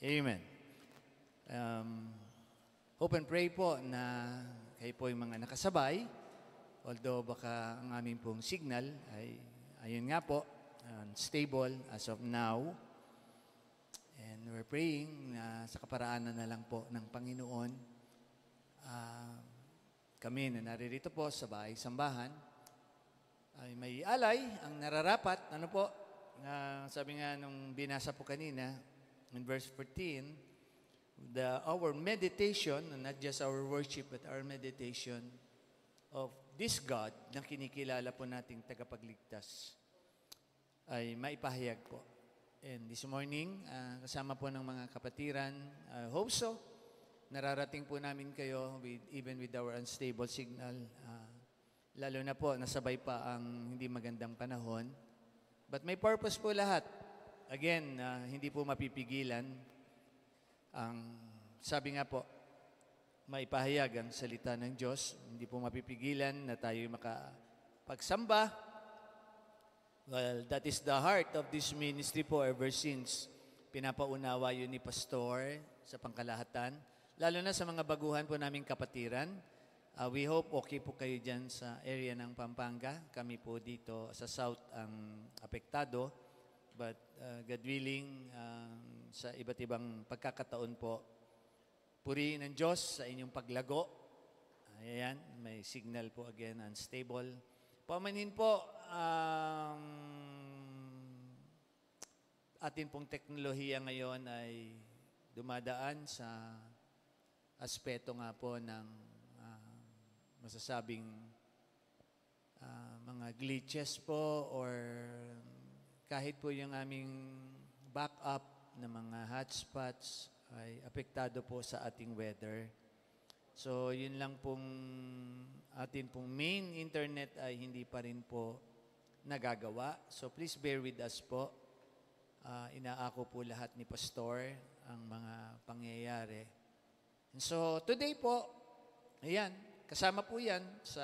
Amen. Um, Hope and pray po na kayo po yung mga nakasabay. Although baka ang aming pong signal ay, ayun nga po, stable as of now. And we're praying na sa kaparaanan na lang po ng Panginoon, kami na naririto po sa bahay-sambahan, ay may alay ang nararapat. Ano po, sabi nga nung binasa po kanina, in verse 14, our meditation, not just our worship, but our meditation of this God na kinikilala po nating tagapagligtas ay maipahayag po. And this morning, kasama po ng mga kapatiran, hope so, nararating po namin kayo even with our unstable signal. Lalo na po, nasabay pa ang hindi magandang panahon. But may purpose po lahat. Again, hindi po mapipigilan. Ang sabi nga po, maipahayag ang salita ng Diyos. Hindi po mapipigilan na tayo makapagsamba. Well, that is the heart of this ministry po ever since pinapaunawa yun ni Pastor sa pangkalahatan. Lalo na sa mga baguhan po naming kapatiran. We hope okay po kayo dyan sa area ng Pampanga. Kami po dito sa South ang apektado. But God willing, sa iba't ibang pagkakataon po, purihin ng Diyos sa inyong paglago. Ayan, may signal po again, unstable. Pamanhin po, atin pong teknolohiya ngayon ay dumadaan sa aspeto nga po ng masasabing mga glitches po or kahit po yung aming backup ng mga hotspots ay apektado po sa ating weather. So, yun lang pong atin pong main internet ay hindi pa rin po nagagawa. So, please bear with us po. Inaako po lahat ni Pastor ang mga pangyayari. And so, today po, ayan, kasama po yan sa,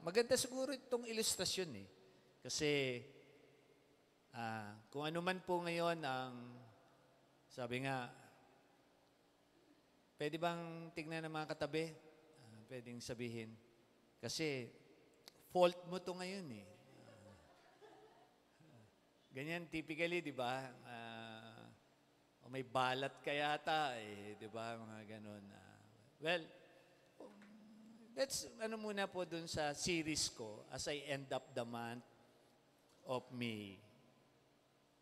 maganda siguro itong ilustrasyon eh. Kasi, kung ano man po ngayon ang, sabi nga, pwede bang tignan ng mga katabi? Pwedeng sabihin. Kasi, fault mo to ngayon eh. Ganyan, typically, di ba? May balat ka yata eh, di ba? Mga ganun. Well, let's, muna po dun sa series ko as I end up the month of May.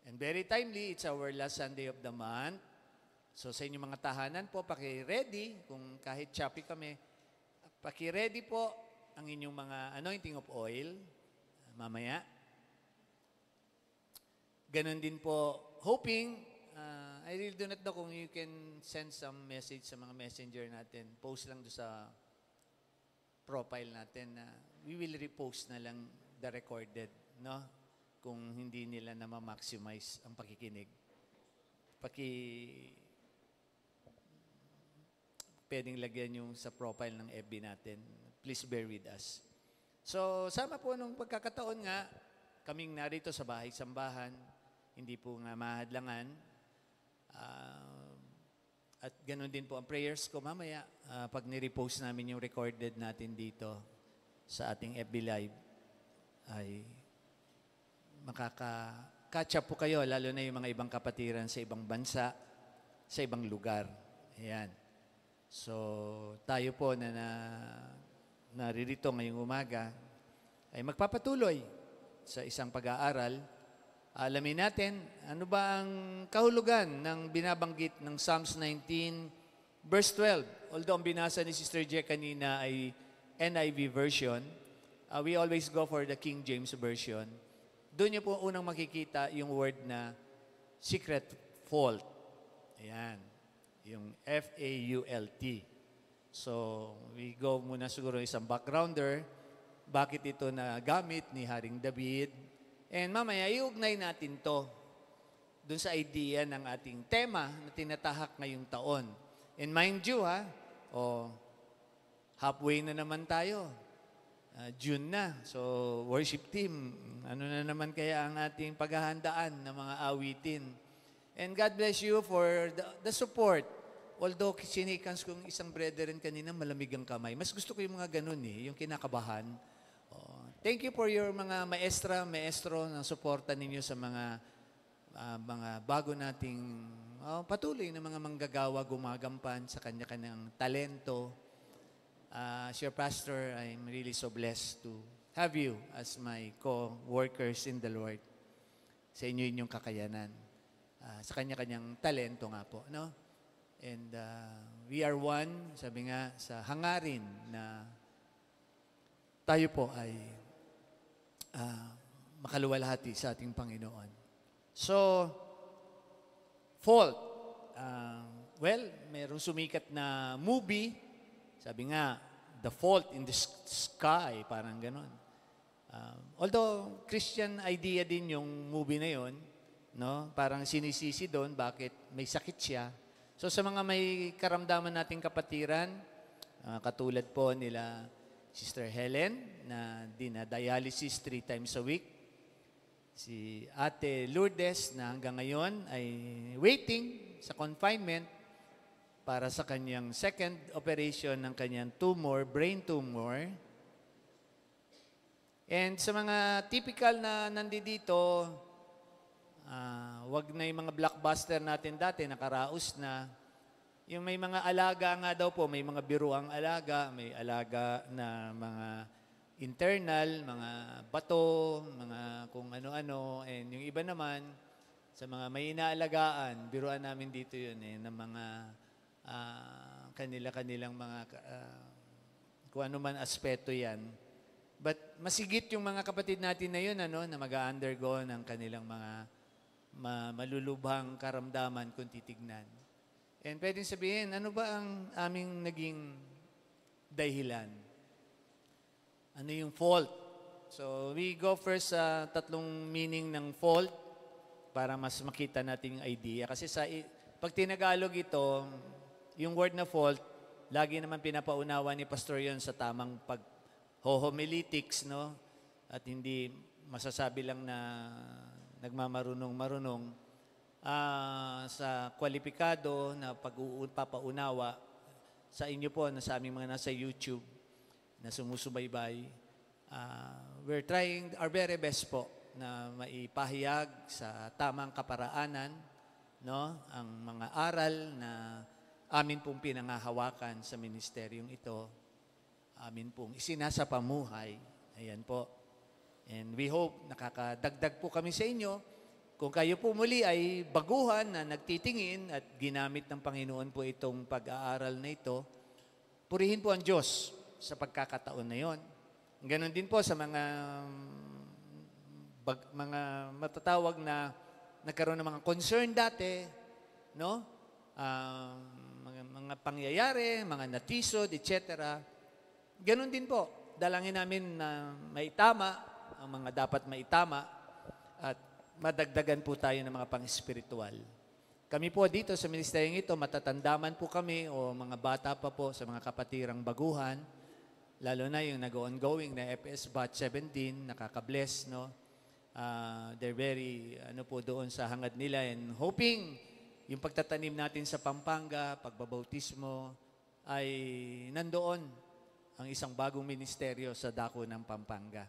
And very timely, it's our last Sunday of the month. So sa inyong mga tahanan po, paki-ready, kung kahit choppy kami, paki-ready po ang inyong mga anointing of oil, mamaya. Ganon din po, hoping, I really do not know kung you can send some message sa mga messenger natin. Post lang do sa profile natin na we will repost na lang the recorded, no? Kung hindi nila na ma-maximize ang pakikinig. Pwedeng lagyan yung sa profile ng FB natin. Please bear with us. So, sama po nung pagkakataon nga, kaming narito sa bahay-sambahan, hindi po nga mahadlangan. At ganoon din po ang prayers ko mamaya pag nirepost namin yung recorded natin dito sa ating FB Live ay makaka-catch up po kayo, lalo na yung mga ibang kapatiran sa ibang bansa, sa ibang lugar. Ayan. So, tayo po na naririto ngayong umaga ay magpapatuloy sa isang pag-aaral. Alamin natin, ano ba ang kahulugan ng binabanggit ng Psalms 19, verse 12. Although ang binasa ni Sister Jack kanina ay NIV version, we always go for the King James version. Doon niyo po unang makikita yung word na secret fault. Ayan. Yung F-A-U-L-T. So, we go muna siguro isang backgrounder. Bakit ito na gamit ni Haring David? And mamaya, iugnay natin to doon sa idea ng ating tema na tinatahak ngayong taon. And mind you, halfway na naman tayo. June na. So, worship team, ano na naman kaya ang ating paghahandaan ng mga awitin? And God bless you for the support. Although sinikans kong isang brethren kanina, malamig ang kamay. Mas gusto ko yung mga ganun yung kinakabahan. Thank you for your mga maestro ng suporta ninyo sa mga bago nating patuloy na mga manggagawa gumagampan sa kanya-kanyang talento. As your pastor, I'm really so blessed to have you as my co-workers in the Lord. Sa inyo inyong kakayanan. Sa kanya-kanyang talento nga po. No? And we are one, sabi nga, sa hangarin na tayo po ay makaluwalhati sa ating Panginoon. So, fault. Well, merong sumikat na movie. Sabi nga, The Fault in the Sky, parang ganon. Although, Christian idea din yung movie na yon, no? Parang sinisisi doon, bakit may sakit siya. So, sa mga may karamdaman nating kapatiran, katulad po nila Sister Helen, na dinadialysis 3 times a week. Si Ate Lourdes, na hanggang ngayon ay waiting sa confinement para sa kanyang second operation ng kanyang tumor, brain tumor. And sa mga typical na nandito, wag na yung mga blockbuster natin dati, nakaraos na. Yung may mga alaga nga daw po, may mga biruang alaga, may alaga na mga internal, mga bato, mga kung ano-ano. And yung iba naman, sa mga may inaalagaan, biruan namin dito yun ng mga kanilang mga, kung ano man aspeto yan. But masigit yung mga kapatid natin na yun, na mag-undergo ng kanilang mga malulubhang karamdaman kung titignan. And pwedeng sabihin, ano ba ang aming naging dahilan? Ano yung fault? So, we go first sa tatlong meaning ng fault para mas makita natin yung idea. Kasi pag tinagalog ito, yung word na fault, lagi naman pinapaunawa ni Pastor yon sa tamang pag-homiletics, no? At hindi masasabi lang na nagmamarunong-marunong sa kwalipikado na pag-papaunawa sa inyo po, na sa aming mga nasa YouTube na sumusubaybay. We're trying our very best po na maipahayag sa tamang kaparaanan, no, ang mga aral na amin pong pinangahawakan sa ministeryong ito. Amin pong isinasapamuhay. Ayan po. And we hope nakakadagdag po kami sa inyo. Kung kayo po muli ay baguhan na nagtitingin at ginamit ng Panginoon po itong pag-aaral na ito, purihin po ang Diyos sa pagkakataon na yon. Ganon din po sa mga matatawag na nagkaroon ng mga concern dati, no? Mga pangyayari, mga natisod, etc. Ganon din po. Dalangin namin na maitama ang mga dapat maitama at madagdagan po tayo ng mga pang-espiritual. Kami po dito sa ministeryong ito, matatandaman po kami o mga bata pa po sa mga kapatirang baguhan, lalo na yung nag-ongoing na FS Batch 17, nakaka-bless, no? They're very, po doon sa hangad nila and hoping yung pagtatanim natin sa Pampanga, pagbabautismo, ay nandoon ang isang bagong ministeryo sa dako ng Pampanga.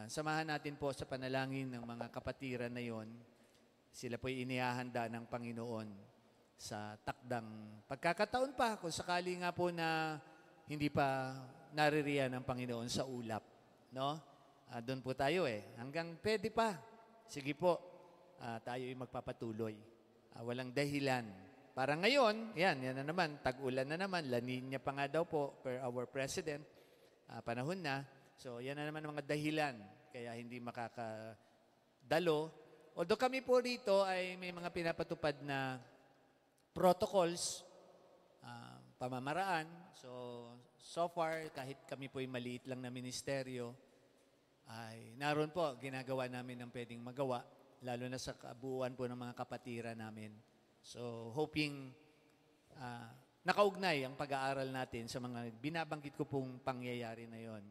Samahan natin po sa panalangin ng mga kapatiran na yon. Sila po'y inihahanda ng Panginoon sa takdang pagkakataon pa, kung sakali nga po na hindi pa naririyan ng Panginoon sa ulap. No? Doon po tayo hanggang pwede pa. Sige po, tayo'y magpapatuloy. Walang dahilan. Parang ngayon, yan na naman, tag-ulan na naman, La Nina pa nga daw po per our President, panahon na. So, yan na naman ang mga dahilan kaya hindi makakadalo. Although kami po rito ay may mga pinapatupad na protocols, pamamaraan. So far, kahit kami po ay maliit lang na ministeryo, ay naroon po, ginagawa namin ang pwedeng magawa, lalo na sa kabuuan po ng mga kapatiran namin. So, hoping nakaugnay ang pag-aaral natin sa mga binabanggit ko pong pangyayari na yon.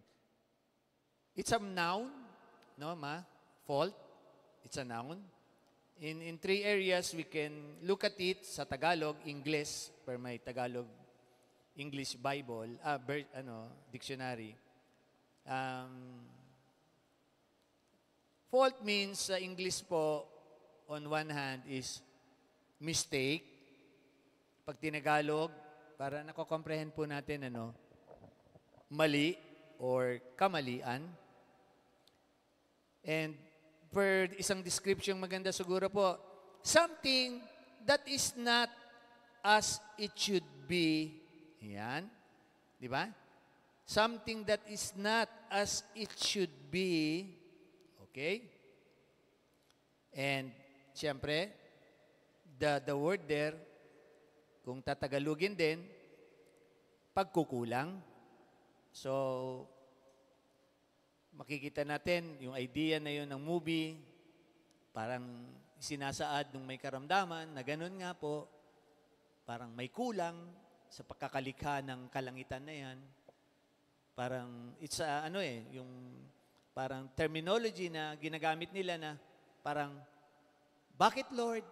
It's a noun, no, ma? Fault. It's a noun. In three areas, we can look at it sa Tagalog, English, per may Tagalog English Bible, dictionary. Fault means sa English po, on one hand, is mistake. Pag tinagalog, para nakokomprehend po natin, mali or kamalian. And per isang description maganda siguro po, something that is not as it should be. Yan. Di ba? Something that is not as it should be. Okay? And, siyempre, the word there, kung tatagalugin din, pagkukulang. So, makikita natin yung idea na yun ng movie, parang sinasaad nung may karamdaman na ganun nga po, parang may kulang sa pagkakalikha ng kalangitan na yan. Parang, it's yung parang terminology na ginagamit nila na parang, bakit Lord?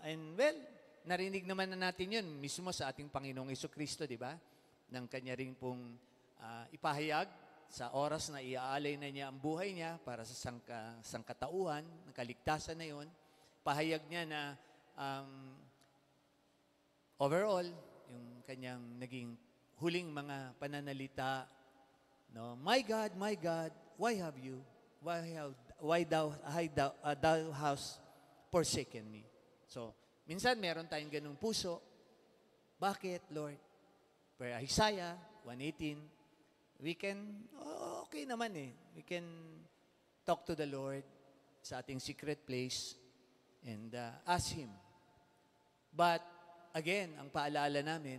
And well, narinig naman na natin yun mismo sa ating Panginoong Jesucristo, di ba? Nang kanya rin pong ipahayag sa oras na iaalay na niya ang buhay niya para sa sangkatauhan, ng kaligtasan na yun, pahayag niya na overall, yung kanyang naging huling mga pananalita, my God, why thou hast forsaken me? So, minsan meron tayong ganung puso. Bakit, Lord? Per Isaiah 1:18, we can, okay naman we can talk to the Lord sa ating secret place and ask Him. But, again, ang paalala namin,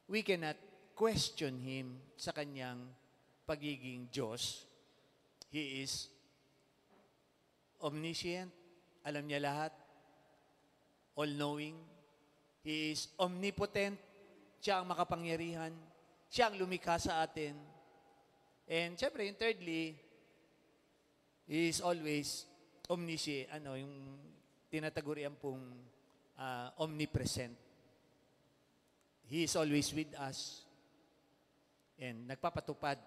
we cannot question Him sa Kanyang pagiging Diyos. He is omniscient, alam niya lahat, all-knowing. He is omnipotent, siya ang makapangyarihan. Siya ang lumikha sa atin. And syempre, yung thirdly, He is always omniscient, yung tinatagurian pong omnipresent. He is always with us. And nagpapatupad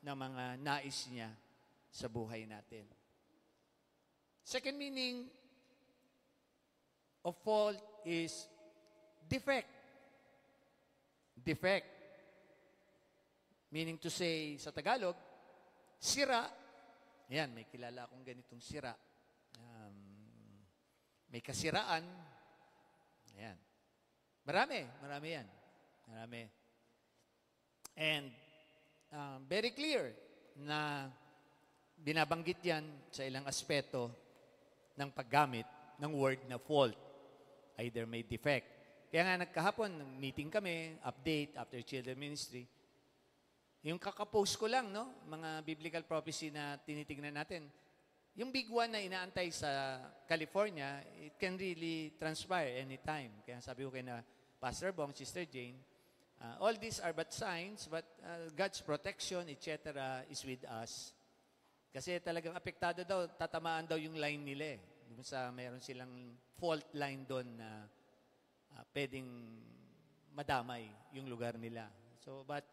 ng mga nais niya sa buhay natin. Second meaning of fault is defect. Defect. Meaning to say, sa Tagalog, sira. Ayan, may kilala akong ganitong sira. May kasiraan. Ayan. Marami yan. Marami. And very clear na binabanggit yan sa ilang aspeto ng paggamit ng word na fault. Either may defect. Kaya nga nagkahapon, meeting kami, update after children ministry. Yung kakapost ko lang, mga biblical prophecy na tinitingnan natin. Yung big one na inaantay sa California, it can really transpire anytime. Kaya sabi ko kay na Pastor Bong, Sister Jane, all these are but signs, but God's protection, etc. is with us. Kasi talagang apektado daw, tatamaan daw yung line nila mayroon silang fault line doon na pwedeng madamay yung lugar nila. So, but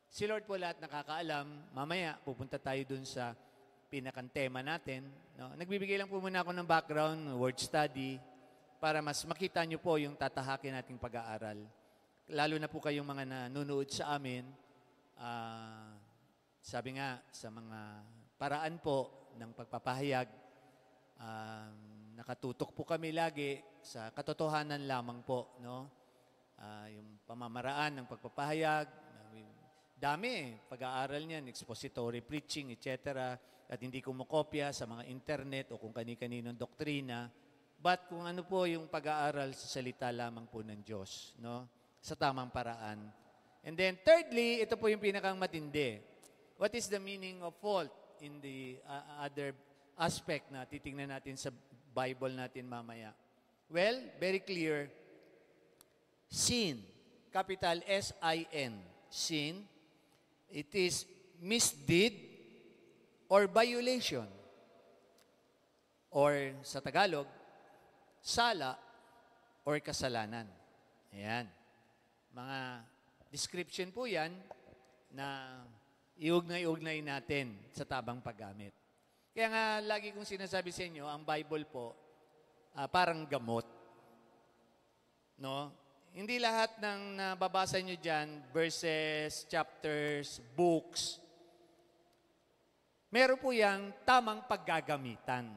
si Lord po lahat nakakaalam. Mamaya, pupunta tayo dun sa pinakang tema natin. Nagbibigay lang po muna ako ng background, word study, para mas makita nyo po yung tatahakin nating pag-aaral. Lalo na po kayong mga nanonood sa amin, sabi nga, sa mga paraan po ng pagpapahayag, nakatutok po kami lagi sa katotohanan lamang po. Yung pamamaraan ng pagpapahayag, dami pag-aaral niyan, expository preaching, etc. At hindi kumokopya sa mga internet o kung kani-kaninong doktrina. But kung ano po yung pag-aaral sa salita lamang po ng Diyos, sa tamang paraan. And then thirdly, ito po yung pinakang matindi. What is the meaning of fault in the other aspect na titingnan natin sa Bible natin mamaya? Well, very clear. Sin, capital S-I-N, sin. It is misdeed or violation. or sa Tagalog, sala or kasalanan. Ayan. Mga description po yan na iugnay-ugnay natin sa tabang paggamit. Kaya nga, lagi kong sinasabi sa inyo, ang Bible po, parang gamot. No? Hindi lahat ng nababasa nyo dyan, verses, chapters, books, meron po yang tamang paggagamitan.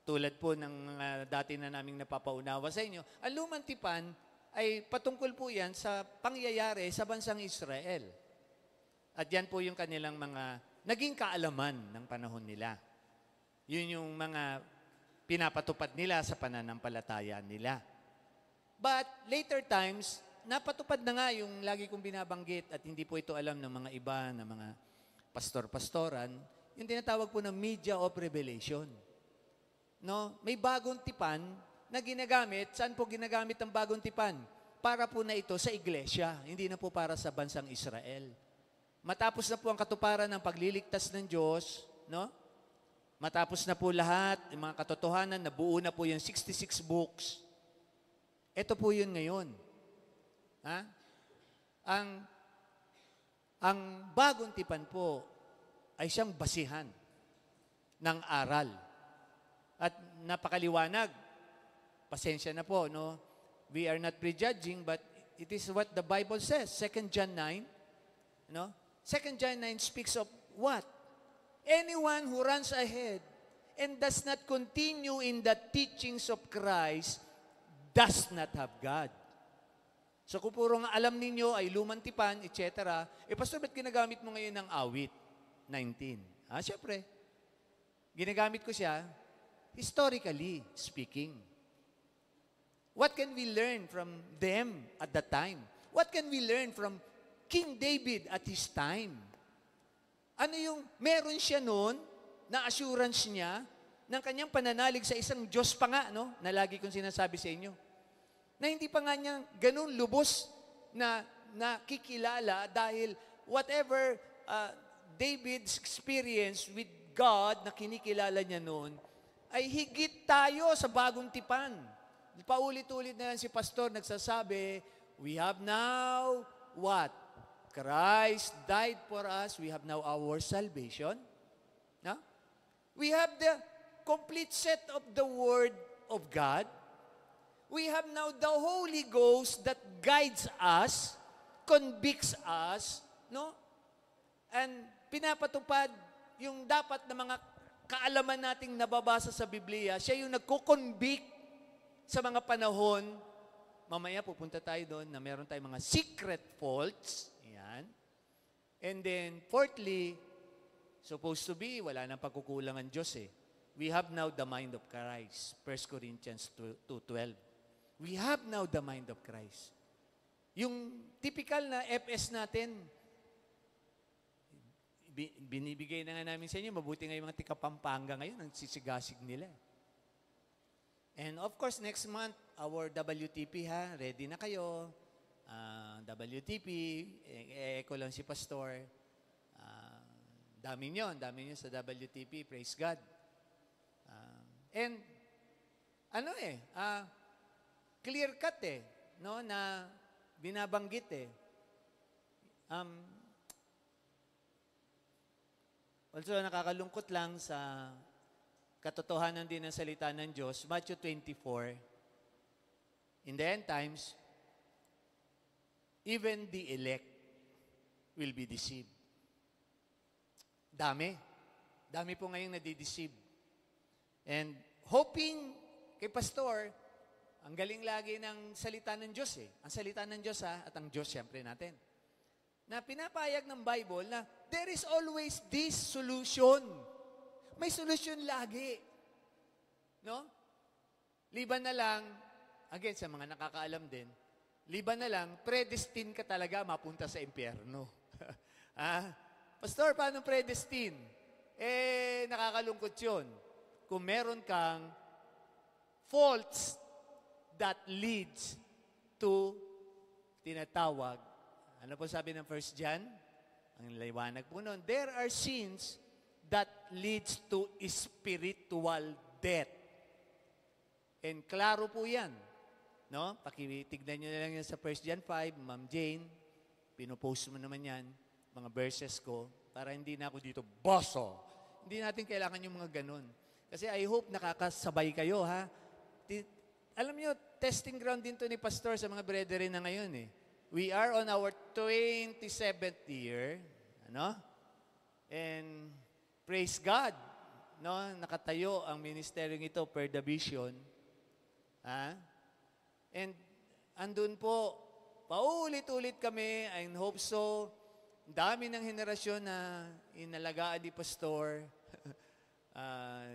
Tulad po ng dati na naming napapaunawa sa inyo, ang lumang tipan ay patungkol po yan sa pangyayari sa bansang Israel. At yan po yung kanilang mga naging kaalaman ng panahon nila. Yun yung mga pinapatupad nila sa pananampalataya nila. But later times, napatupad na nga yung lagi kong binabanggit at hindi po ito alam ng mga iba, ng mga pastor-pastoran, yung tinatawag po ng media of revelation. No? May bagong tipan na ginagamit. Saan po ginagamit ang bagong tipan? Para po na ito sa iglesia, hindi na po para sa bansang Israel. Matapos na po ang katuparan ng pagliligtas ng Diyos, no? Matapos na po lahat, yung mga katotohanan, nabuo na po yung 66 books. Ito po yun ngayon. Ha? Ang bagong tipan po ay siyang basihan ng aral. At napakaliwanag. Pasensya na po, no? We are not prejudging, but it is what the Bible says. 2 John 9, no? 2 John 9 speaks of what? Anyone who runs ahead and does not continue in the teachings of Christ does not have God. So kung purong alam ninyo ay lumang tipan, etc., pastor, ba't ginagamit mo ngayon ng awit? 19. Siyempre, ginagamit ko siya historically speaking. What can we learn from them at that time? What can we learn from King David at his time? Ano yung meron siya noon na assurance niya ng kanyang pananalig sa isang Diyos pa nga, no? Na lagi kong sinasabi sa inyo. Na hindi pa nga niya ganun lubos na nakikilala dahil whatever David's experience with God na kinikilala niya noon, ay higit tayo sa bagong tipan. Paulit-ulit na yan si pastor nagsasabi, we have now what? Christ died for us. We have now our salvation. No? We have the complete set of the Word of God. We have now the Holy Ghost that guides us, convicts us, no? And pinapatupad yung dapat na mga kaalaman nating nababasa sa Biblia. Siya yung nagko-convict sa mga panahon. Mamaya pupunta tayo doon na meron tayong mga secret faults. Yan. And then, fourthly, supposed to be, wala nang pagkukulang ang Diyos eh. We have now the mind of Christ. 1 Corinthians 2:12. We have now the mind of Christ. Yung typical na FS natin, binibigay na nga namin sa inyo, mabuti nga yung mga tika-Pampanga ngayon, ang sisigasig nila. And of course, next month, our WTP ready na kayo. WTP, ko lang si Pastor. Dami nyo sa WTP, praise God. And, clear cut no, na binabanggit also, nakakalungkot lang sa katotohanan din ng salita ng Diyos, Matthew 24, in the end times, even the elect will be deceived. Dami po ngayong nadideceive. And hoping kay Pastor, ang galing lagi ng salita ng Diyos Ang salita ng Diyos at ang Diyos siyempre natin. Na pinapayag ng Bible na there is always this solution. May solusyon lagi. No? Liban na lang, again sa mga nakakaalam din, liban na lang, predestined ka talaga mapunta sa impyerno. Pastor, paano predestined? Nakakalungkot yun. Kung meron kang faults that leads to tinatawag. Ano po sabi ng 1 John? Ang liwanag po nun. There are sins that leads to spiritual death. And klaro po yan. No? Pakitignan nyo na lang yan sa 1 John 5, Ma'am Jane, pinopost mo naman yan, mga verses ko, para hindi na ako dito, boso. Hindi natin kailangan yung mga ganun. Kasi I hope nakakasabay kayo, ha? Alam nyo, testing ground din to ni Pastor sa mga brethren na ngayon, eh. We are on our 27th year, ano? And praise God, no? Nakatayo ang ministeryong ito per the vision. Ha? And andun po, paulit-ulit kami, I hope so, dami ng henerasyon na inalagaan ni Pastor.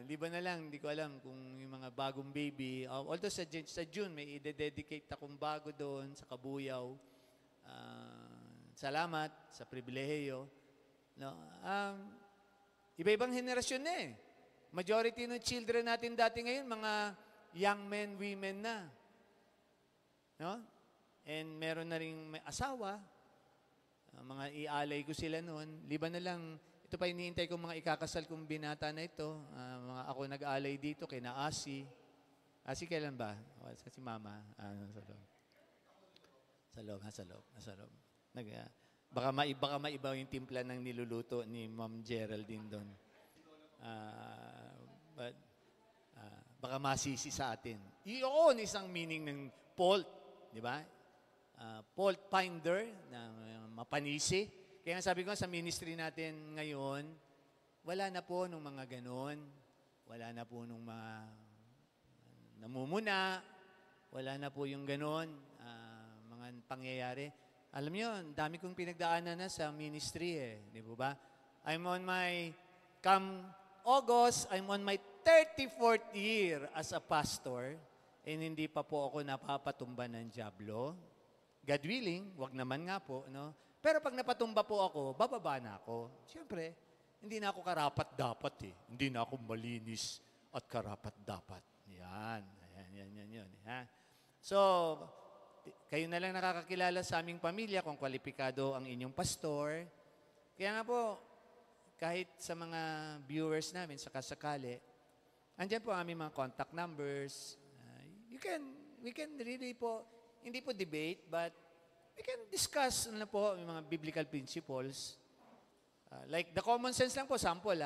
Liba na lang, hindi ko alam kung yung mga bagong baby. Although sa June, may i-dedicate akong bago doon sa Kabuyaw. Salamat sa pribilehiyo. No? Iba-ibang henerasyon na eh. Majority ng children natin dati ngayon, mga young men, women na. No? And meron na rin may asawa. Mga ialay ko sila noon. Liba na lang, ito pa iniintay kong mga ikakasal kong binata na ito. Mga ako nag-alay dito, kay na Asi. Asi kailan ba? Si Mama. Sa loob. Sa loob. Baka maiba yung timpla ng niluluto ni Ma'am Geraldine doon. Baka masisi sa atin. Iyon isang meaning ng fault. Di ba? Fault finder, na mapanisi. Kaya sabi ko sa ministry natin ngayon, wala na po nung mga ganon. Wala na po nung mga namumuna. Wala na po yung ganon, mga pangyayari. Alam niyo, dami kong pinagdaanan na sa ministry eh. Di ba? Come August, I'm on my 34th year as a pastor. And hindi pa po ako napapatumba ng dyablo. God willing, wag naman nga po, no? Pero pag napatumba po ako, bababa na ako. Siyempre, hindi na ako karapat-dapat eh. Hindi na ako malinis at karapat-dapat. Yan. Ha? So, kayo na lang nakakakilala sa aming pamilya kung kwalipikado ang inyong pastor. Kaya nga po, kahit sa mga viewers namin, sakasakali, andyan po ang aming mga contact numbers. We can really po, hindi po debate, but we can discuss po yung mga biblical principles. Like the common sense lang po, sample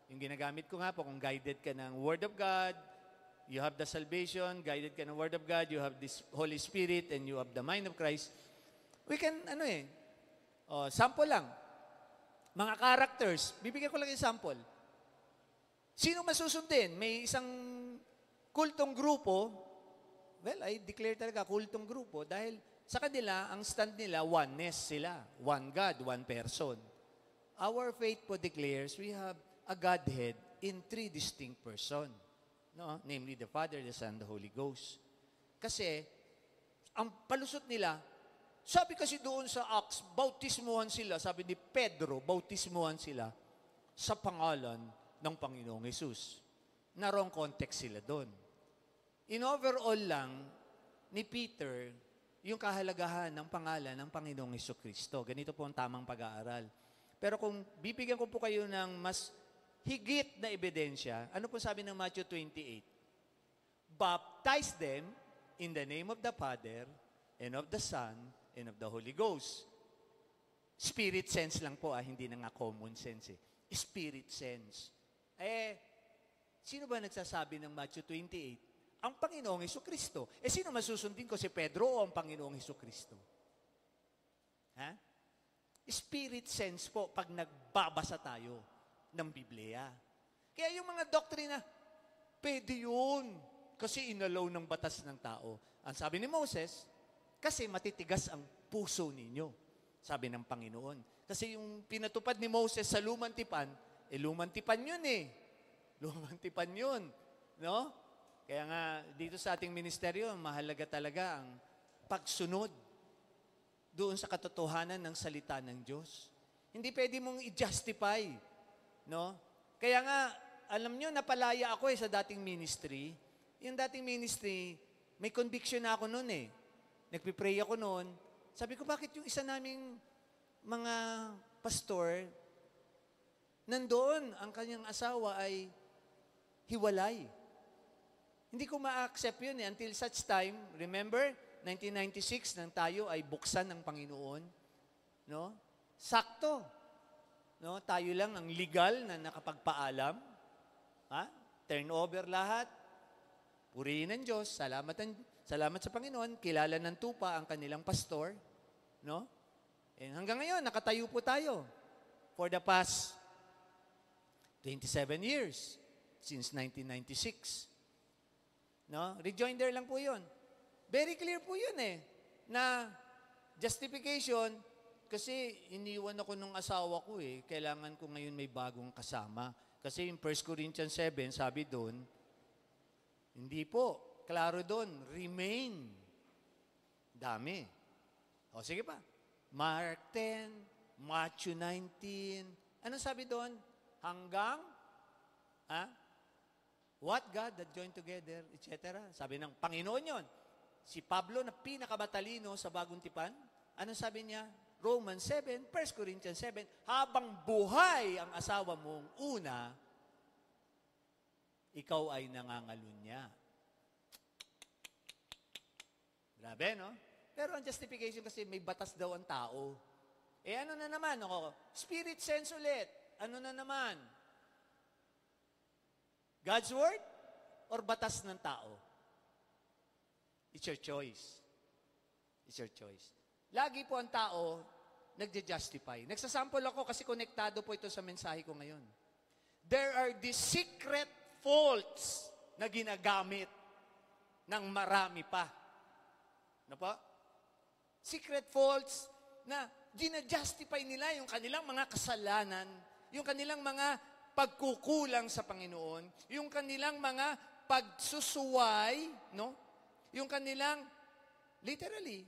yung ginagamit ko nga po, kung guided ka ng Word of God, you have the salvation, guided ka ng Word of God, you have this Holy Spirit, and you have the mind of Christ. We can, sample lang. Mga characters, bibigyan ko lang yung sample. Sino masusundin? May isang kultong grupo, well, I declare talaga kultong grupo dahil sa kanila, ang stand nila, oneness sila. One God, one person. Our faith po declares we have a Godhead in 3 distinct persons. No? Namely, the Father, the Son, the Holy Ghost. Kasi, ang palusot nila, sabi kasi doon sa Acts, bautismuhan sila, sabi ni Pedro, bautismuhan sila sa pangalan ng Panginoong Hesus. Narong context sila doon. In overall lang, ni Peter, yung kahalagahan ng pangalan ng Panginoong Hesukristo. Ganito po ang tamang pag-aaral. Pero kung bibigyan ko po kayo ng mas higit na ebidensya, ano po sabi ng Matthew 28? Baptize them in the name of the Father, and of the Son, and of the Holy Ghost. Spirit sense lang po, hindi na nga common sense eh. Spirit sense. Sino ba nagsasabi ng Matthew 28? Ang Panginoong Hesukristo. Sino masusundin ko, si Pedro o ang Panginoong Hesukristo? Ha? Spirit sense po pag nagbabasa tayo ng Biblia. Kaya yung mga doktrina, pwede yun. Kasi inalaw ng batas ng tao. Ang sabi ni Moses, kasi matitigas ang puso ninyo. Sabi ng Panginoon. Kasi yung pinatupad ni Moses sa lumang tipan, lumang tipan yun eh. Lumang tipan yun. No? Kaya nga, dito sa ating ministeryo, mahalaga talaga ang pagsunod doon sa katotohanan ng salita ng Diyos. Hindi pwede mong i-justify. No? Kaya nga, alam nyo, napalaya ako sa dating ministry. Yung dating ministry, may conviction na ako noon eh. Nagpipray ako noon. Sabi ko, bakit yung isa naming mga pastor, nandoon ang kanyang asawa ay hiwalay. Hindi ko ma-accept yun until such time, remember, 1996 nang tayo ay buksan ng Panginoon, no? Sakto. No, tayo lang ang legal na nakapagpaalam. Ha? Turn over lahat. Purihin ng Diyos. Salamat sa Panginoon. Kilala ng tupa ang kanilang pastor. No? And hanggang ngayon, nakatayo po tayo for the past 27 years since 1996. No? Rejoinder lang po yun. Very clear po yun na justification. Kasi iniwan ako nung asawa ko kailangan ko ngayon may bagong kasama. Kasi yung 1 Corinthians 7, sabi doon, hindi po, klaro doon, remain. Dami. O sige pa, Mark 10, Matthew 19, ano sabi doon? Hanggang, what God that joined together, etc. Sabi ng Panginoon yon. Si Pablo na pinakamatalino sa bagong tipan, ano sabi niya? Romans 7, 1 Corinthians 7, habang buhay ang asawa mong una, ikaw ay nangangalunya. Grabe, no? Pero ang justification kasi may batas daw ang tao. Ano na naman? Spirit sense ulit. Ano na naman? God's word or batas ng tao? It's your choice. It's your choice. Lagi po ang tao nagja-justify. Nagsasample ako kasi konektado po ito sa mensahe ko ngayon. There are these secret faults na ginagamit ng marami pa. Ano po? Secret faults na gina-justify nila yung kanilang mga kasalanan, yung kanilang mga pagkukulang sa Panginoon, yung kanilang mga pagsusuway, no? Yung kanilang, literally,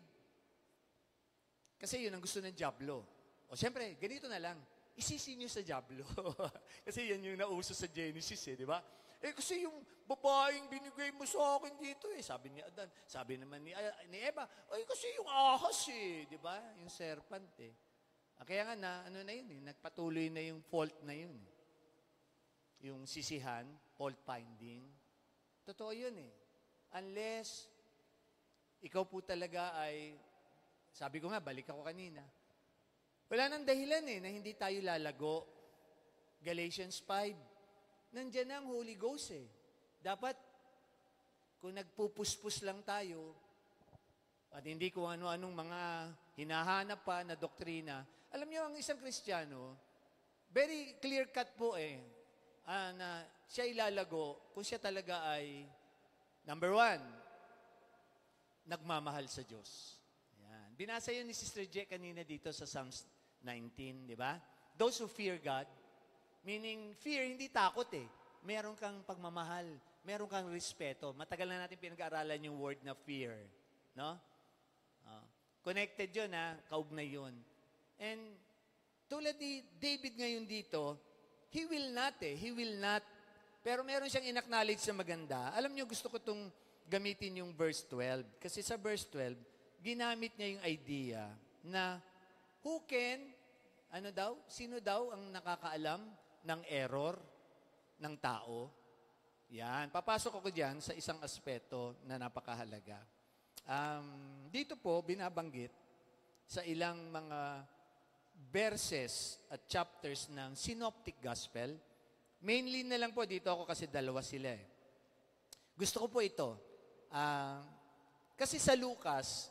kasi yun ang gusto ng Diablo. O siyempre, ganito na lang. Isisi nyo sa Diablo. Kasi yan yung nauso sa Genesis, di ba? Kasi yung babaeng binigay mo sa akin dito, sabi ni Adan. Sabi naman ni Eva, kasi yung ahas, di ba? Yung serpent, Kaya nga ano na yun, nagpatuloy na yung fault na yun. Yung sisihan, fault finding. Totoo yun, Unless, ikaw po talaga ay, sabi ko nga, balik ako kanina. Wala nang dahilan na hindi tayo lalago. Galatians 5. Nandiyan na ang Holy Ghost Dapat, kung nagpupuspos lang tayo, at hindi ko ano-anong mga hinahanap pa na doktrina, alam niyo, ang isang Kristiyano, very clear-cut po na siya ilalago kung siya talaga ay, number 1, nagmamahal sa Diyos. Binasa yun ni Sister J kanina dito sa Psalms 19, di ba? Those who fear God, meaning fear, hindi takot Meron kang pagmamahal, meron kang respeto. Matagal na natin pinag-aaralan yung word na fear. No? Connected yun, kaugnay yun. And tulad ni David ngayon dito, he will not. Pero meron siyang in-acknowledge na maganda. Alam niyo, gusto ko itong gamitin yung verse 12. Kasi sa verse 12, ginamit niya yung idea na sino daw ang nakakaalam ng error ng tao? Yan. Papasok ako dyan sa isang aspeto na napakahalaga. Dito po, binabanggit sa ilang mga verses at chapters ng Synoptic Gospel. Mainly na lang po dito ako kasi dalawa sila Gusto ko po ito. Kasi sa Lucas,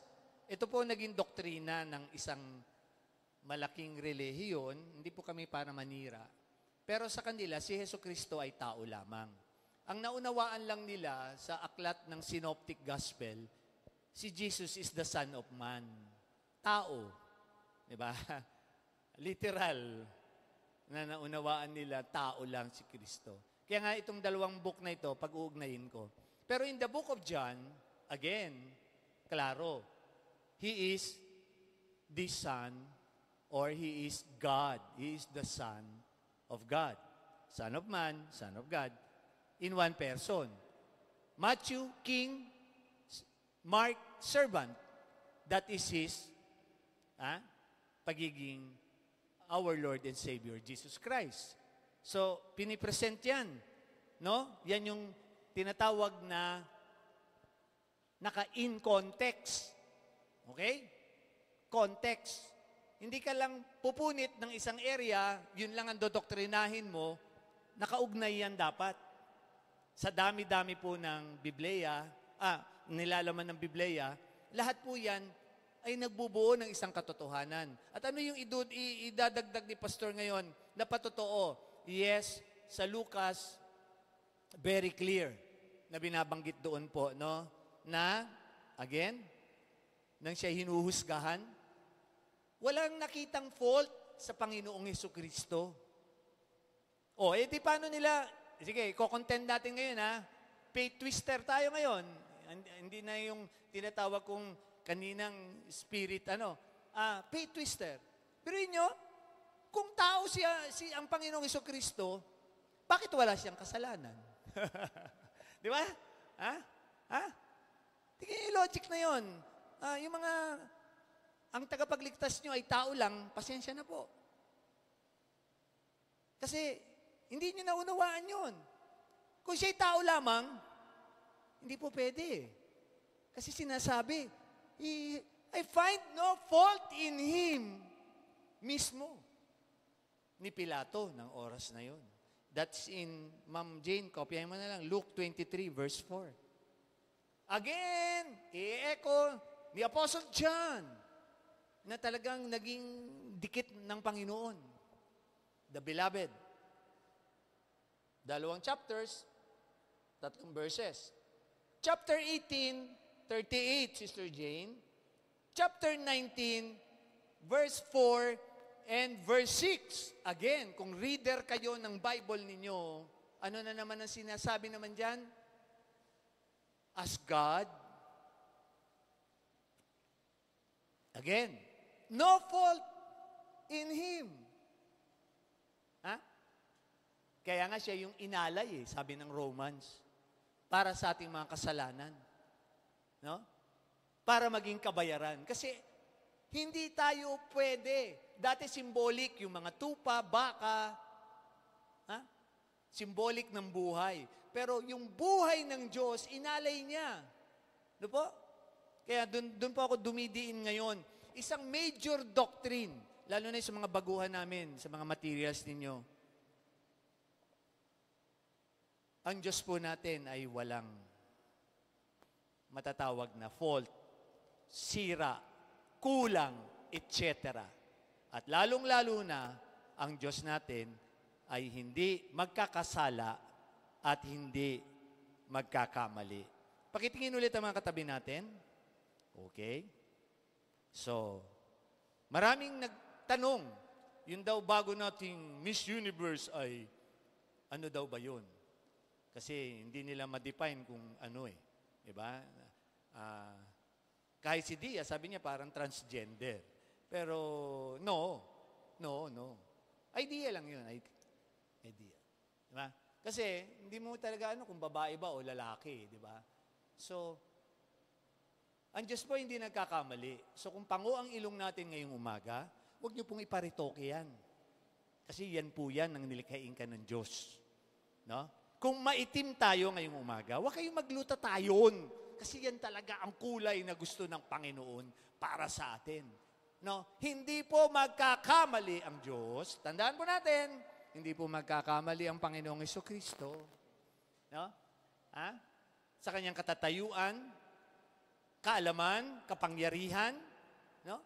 ito po naging doktrina ng isang malaking relihiyon. Hindi po kami para manira. Pero sa kanila, si Jesucristo ay tao lamang. Ang naunawaan lang nila sa aklat ng Synoptic Gospel, si Jesus is the Son of Man. Tao. Diba? Literal. Na naunawaan nila, tao lang si Kristo. Kaya nga itong dalawang book na ito, pag-uugnayin ko. Pero in the book of John, again, klaro, He is the Son or He is God. He is the Son of God. Son of Man, Son of God, in one person. Matthew, King, Mark, servant. That is His pagiging our Lord and Savior, Jesus Christ. So, pinipresent yan No? Yan yung tinatawag na naka-in context. Okay? Context. Hindi ka lang pupunit ng isang area, yun lang ang dodoktrinahin mo, nakaugnay yan dapat. Sa dami-dami po ng Biblia, nilalaman ng Biblia, lahat po yan ay nagbubuo ng isang katotohanan. At ano yung idadagdag ni Pastor ngayon na patotoo? Yes, sa Lucas, very clear na binabanggit doon po, no? Na, again, nang siya hinuhusgahan, walang nakitang fault sa Panginoong Hesukristo. Di paano nila, sige, ko-contend natin ngayon ha, faith twister tayo ngayon. Hindi na yung tinatawag kong kaninang spirit, faith twister. Pero inyo, kung tao ang Panginoong Hesukristo, bakit wala siyang kasalanan? Di ba? Tingnan yung logic na yun. Ang tagapagligtas nyo ay tao lang, pasensya na po. Kasi, hindi nyo naunawaan yun. Kung siya'y tao lamang, hindi po pwede. Kasi sinasabi, I find no fault in Him mismo. Ni Pilato ng oras na yun. That's in, Ma'am Jane, kopyahin mo na lang, Luke 23, verse 4. Again, i-echo ni Apostle John na talagang naging dikit ng Panginoon. The Beloved. 2 chapters, 3 verses. Chapter 18, 38, Sister Jane. Chapter 19, verse 4 and verse 6. Again, kung reader kayo ng Bible ninyo, ano na naman ang sinasabi naman dyan? As God. Again, no fault in Him. Kaya nga siya yung inalay, sabi ng Romans, para sa ating mga kasalanan. No? Para maging kabayaran. Kasi hindi tayo pwede. Dati symbolic, yung mga tupa, baka, symbolic ng buhay. Pero yung buhay ng Diyos, inalay niya. Ano po? Kaya dun po ako dumidiin ngayon. Isang major doctrine, lalo na sa mga baguhan namin, sa mga materials ninyo. Ang Diyos po natin ay walang matatawag na fault, sira, kulang, etc. At lalong-lalo na, ang Diyos natin ay hindi magkakasala at hindi magkakamali. Pakitingin ulit ang mga katabi natin. Okay? So, maraming nagtanong, yun daw bago nating Miss Universe ay, ano daw ba yun? Kasi hindi nila ma-define kung ano Diba? Kahit si Dia, sabi niya parang transgender. Pero, no. Idea lang yun. Idea. Diba? Kasi, hindi mo talaga kung babae ba o lalaki. Diba? So, ang Diyos po hindi nagkakamali. So, kung pango ang ilong natin ngayong umaga, huwag niyo pong iparitoke yan. Kasi yan po yan ang nilikhain ka ng Diyos. No? Kung maitim tayo ngayong umaga, huwag kayong maglutatayon. Kasi yan talaga ang kulay na gusto ng Panginoon para sa atin. No? Hindi po magkakamali ang Diyos. Tandaan po natin, hindi po magkakamali ang Panginoong Hesukristo. No? Sa kanyang katatayuan, kaalaman, kapangyarihan, no?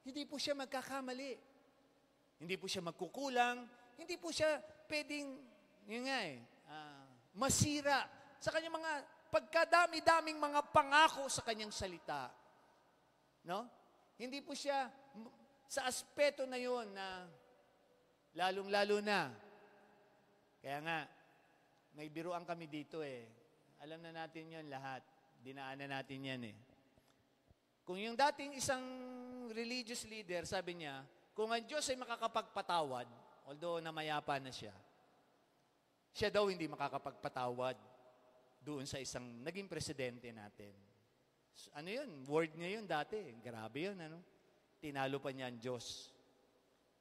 Hindi po siya magkakamali. Hindi po siya magkukulang. Hindi po siya pwedeng, masira sa kanyang mga pagkadami-daming mga pangako sa kanyang salita. No? Hindi po siya sa aspeto na yon na lalong-lalo na. Kaya nga, may biruan kami dito Alam na natin yon lahat. Dinaanan natin yan Kung yung dating isang religious leader, sabi niya, kung ang Diyos ay makakapagpatawad, although namayapa na siya daw hindi makakapagpatawad doon sa isang naging presidente natin. So, ano yun? Word niya yun dati. Grabe yun, Tinalo pa niya ang Diyos.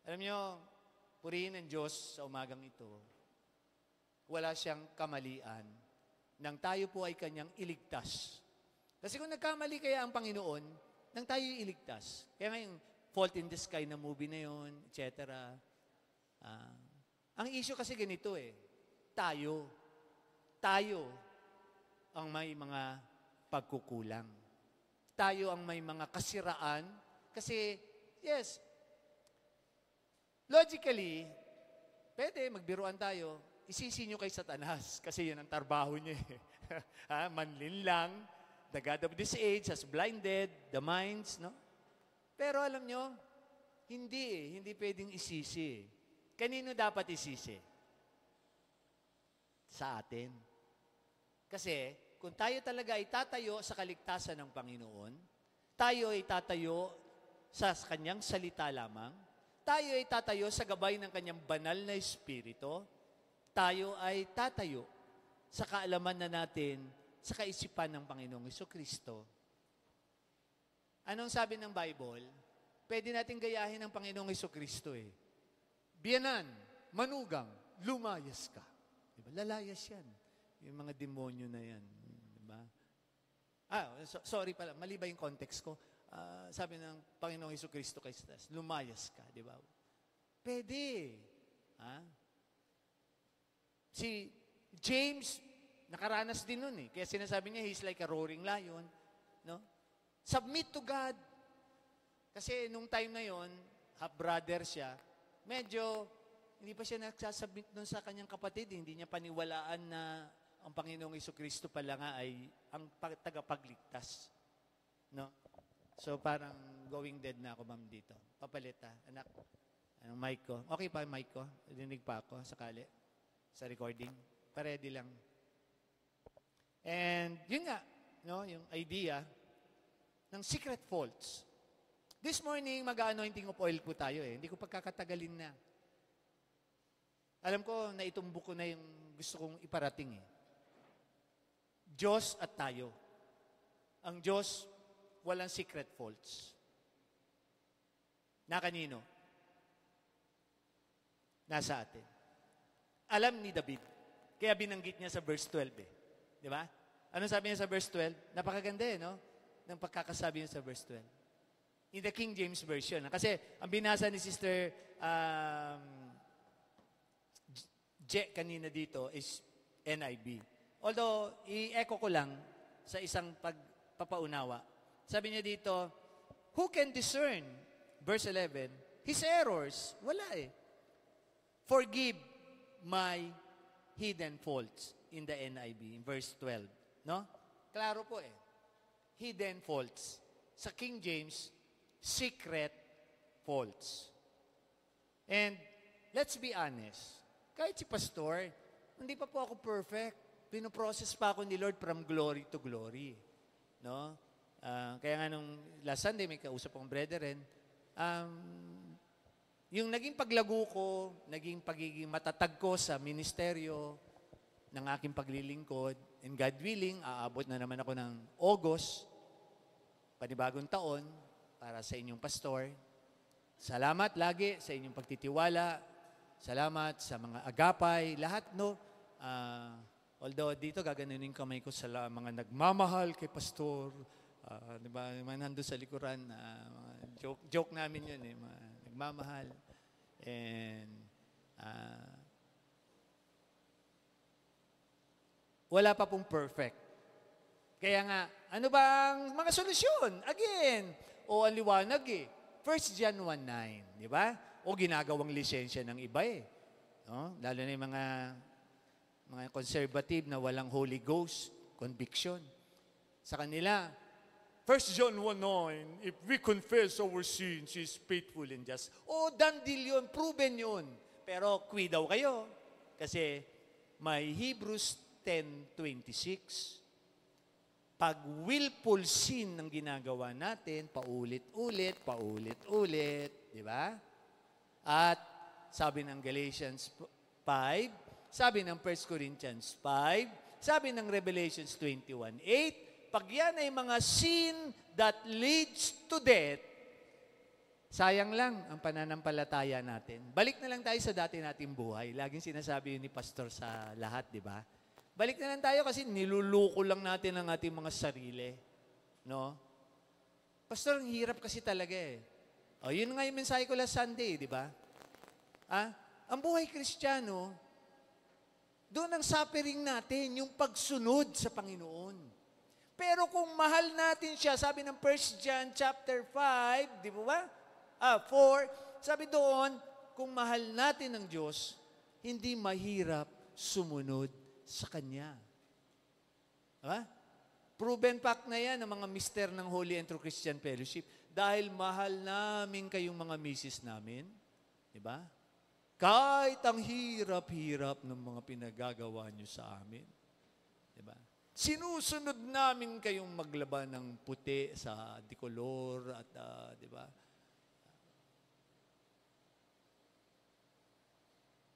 Alam niyo, purihin ang Diyos sa umagang ito. wala siyang kamalian nang tayo po ay kanyang iligtas. Kasi kung nagkamali kaya ang Panginoon, nang tayo iligtas. Kaya ngayong Fault in the Sky na movie na yun, etc. Ang issue kasi ganito tayo ang may mga pagkukulang. Tayo ang may mga kasiraan. Kasi, yes, logically, pwede, magbiruan tayo, isisi nyo kay Satanas kasi yun ang trabaho niya. Manlinlang, the God of this age has blinded the minds, no? Pero alam nyo, hindi pwedeng isisi. Kanino dapat isisi? Sa atin. Kasi, kung tayo talaga ay tatayo sa kaligtasan ng Panginoon, tayo ay tatayo sa kanyang salita lamang, tayo ay tatayo sa gabay ng kanyang banal na espiritu, tayo ay tatayo sa kaalaman na natin sa kaisipan ng Panginoong Jesucristo. Anong sabi ng Bible? Pwede natin gayahin ng Panginoong Jesucristo Biyanan, manugang, lumayas ka. Diba? Lalayas yan. Yung mga demonyo na yan. Diba? Sorry pala, mali ba yung context ko? Sabi ng Panginoong Jesucristo kay Stas, lumayas ka. Diba? Pwede. Si James, nakaranas din nun Kaya sinasabi niya, he's like a roaring lion. No? Submit to God. Kasi nung time na yon, half-brother siya, medyo hindi pa siya nagsasubmit nun sa kanyang kapatid. Hindi niya paniwalaan na ang Panginoong Jesucristo pala nga ay ang tagapagligtas. No? So parang going dead na ako, ma'am, dito. Papalit anak. Anong mic ko? Okay pa yung mic ko? Dinig pa ako sakali sa recording. Paredy lang. And yun nga, no, yung idea ng secret faults. This morning, mag-anointing of oil po tayo Hindi ko pagkakatagalin na. Alam ko, naitumbok ko na yung gusto kong iparating Diyos at tayo. Ang Diyos, walang secret faults. Na kanino? Nasa atin. Alam ni David. Kaya binanggit niya sa verse 12 Di ba? Anong sabi niya sa verse 12? Napakaganda no? Ng pagkakasabi niya sa verse 12. In the King James Version. Kasi ang binasa ni Sister Je kanina dito is NIV. Although, i-echo ko lang sa isang pagpapaunawa. Sabi niya dito, who can discern, verse 11, his errors? Wala Forgive my hidden faults in the NIV, in verse 12. No? Klaro po Hidden faults. Sa King James, secret faults. And let's be honest, kahit si pastor, hindi pa po ako perfect. Pinoprocess pa ako ni Lord from glory to glory. No? Kaya nga nung last Sunday, may kausap akong brethren, yung naging paglago ko, naging pagiging matatag ko sa ministeryo ng aking paglilingkod, and God willing, aabot na naman ako ng August, panibagong taon, para sa inyong pastor. Salamat lagi sa inyong pagtitiwala. Salamat sa mga agapay, lahat, no? Although dito gaganunin kamay ko sa mga nagmamahal kay pastor. Di ba? Mga nandun sa likuran. Joke namin yun mga nagmamahal. And wala pa pong perfect. Kaya nga, ano bang mga solusyon? Again, ang liwanag 1 John 1:9, di ba? O ginagawang lisensya ng iba No? Lalo na yung mga conservative na walang Holy Ghost, conviction. Sa kanila, 1 John 1:9, if we confess our sins, He is faithful and just. Done deal yun, proven yun. Pero kwi daw kayo. Kasi may Hebrews 10:26. Pag willful sin ng ginagawa natin, paulit-ulit, di ba? At sabi ng Galatians 5, sabi ng 1 Corinthians 5, sabi ng Revelations 21:8, pag yan ay mga sin that leads to death, Sayang lang ang pananampalataya natin. Balik na lang tayo sa dati nating buhay. Laging sinasabi yun ni Pastor sa lahat, di ba? Balik na lang tayo kasi niluluko lang natin ang ating mga sarili. No? Pastor, ang hirap kasi talaga eh. O, yun nga yung mensahe ko last Sunday, di ba? Ang buhay Kristiyano, doon ang suffering natin, yung pagsunod sa Panginoon. Pero kung mahal natin siya, sabi ng 1 John chapter 5, di ba? 4, sabi doon, kung mahal natin ang Diyos, hindi mahirap sumunod sa Kanya. Diba? Proven fact na yan ng mga mister ng Holy and True Christian Fellowship dahil mahal namin kayong mga misis namin. Diba? Kahit ang hirap-hirap ng mga pinagagawa nyo sa amin. Diba? Sinusunod namin kayong maglaba ng puti sa dikolor at, diba?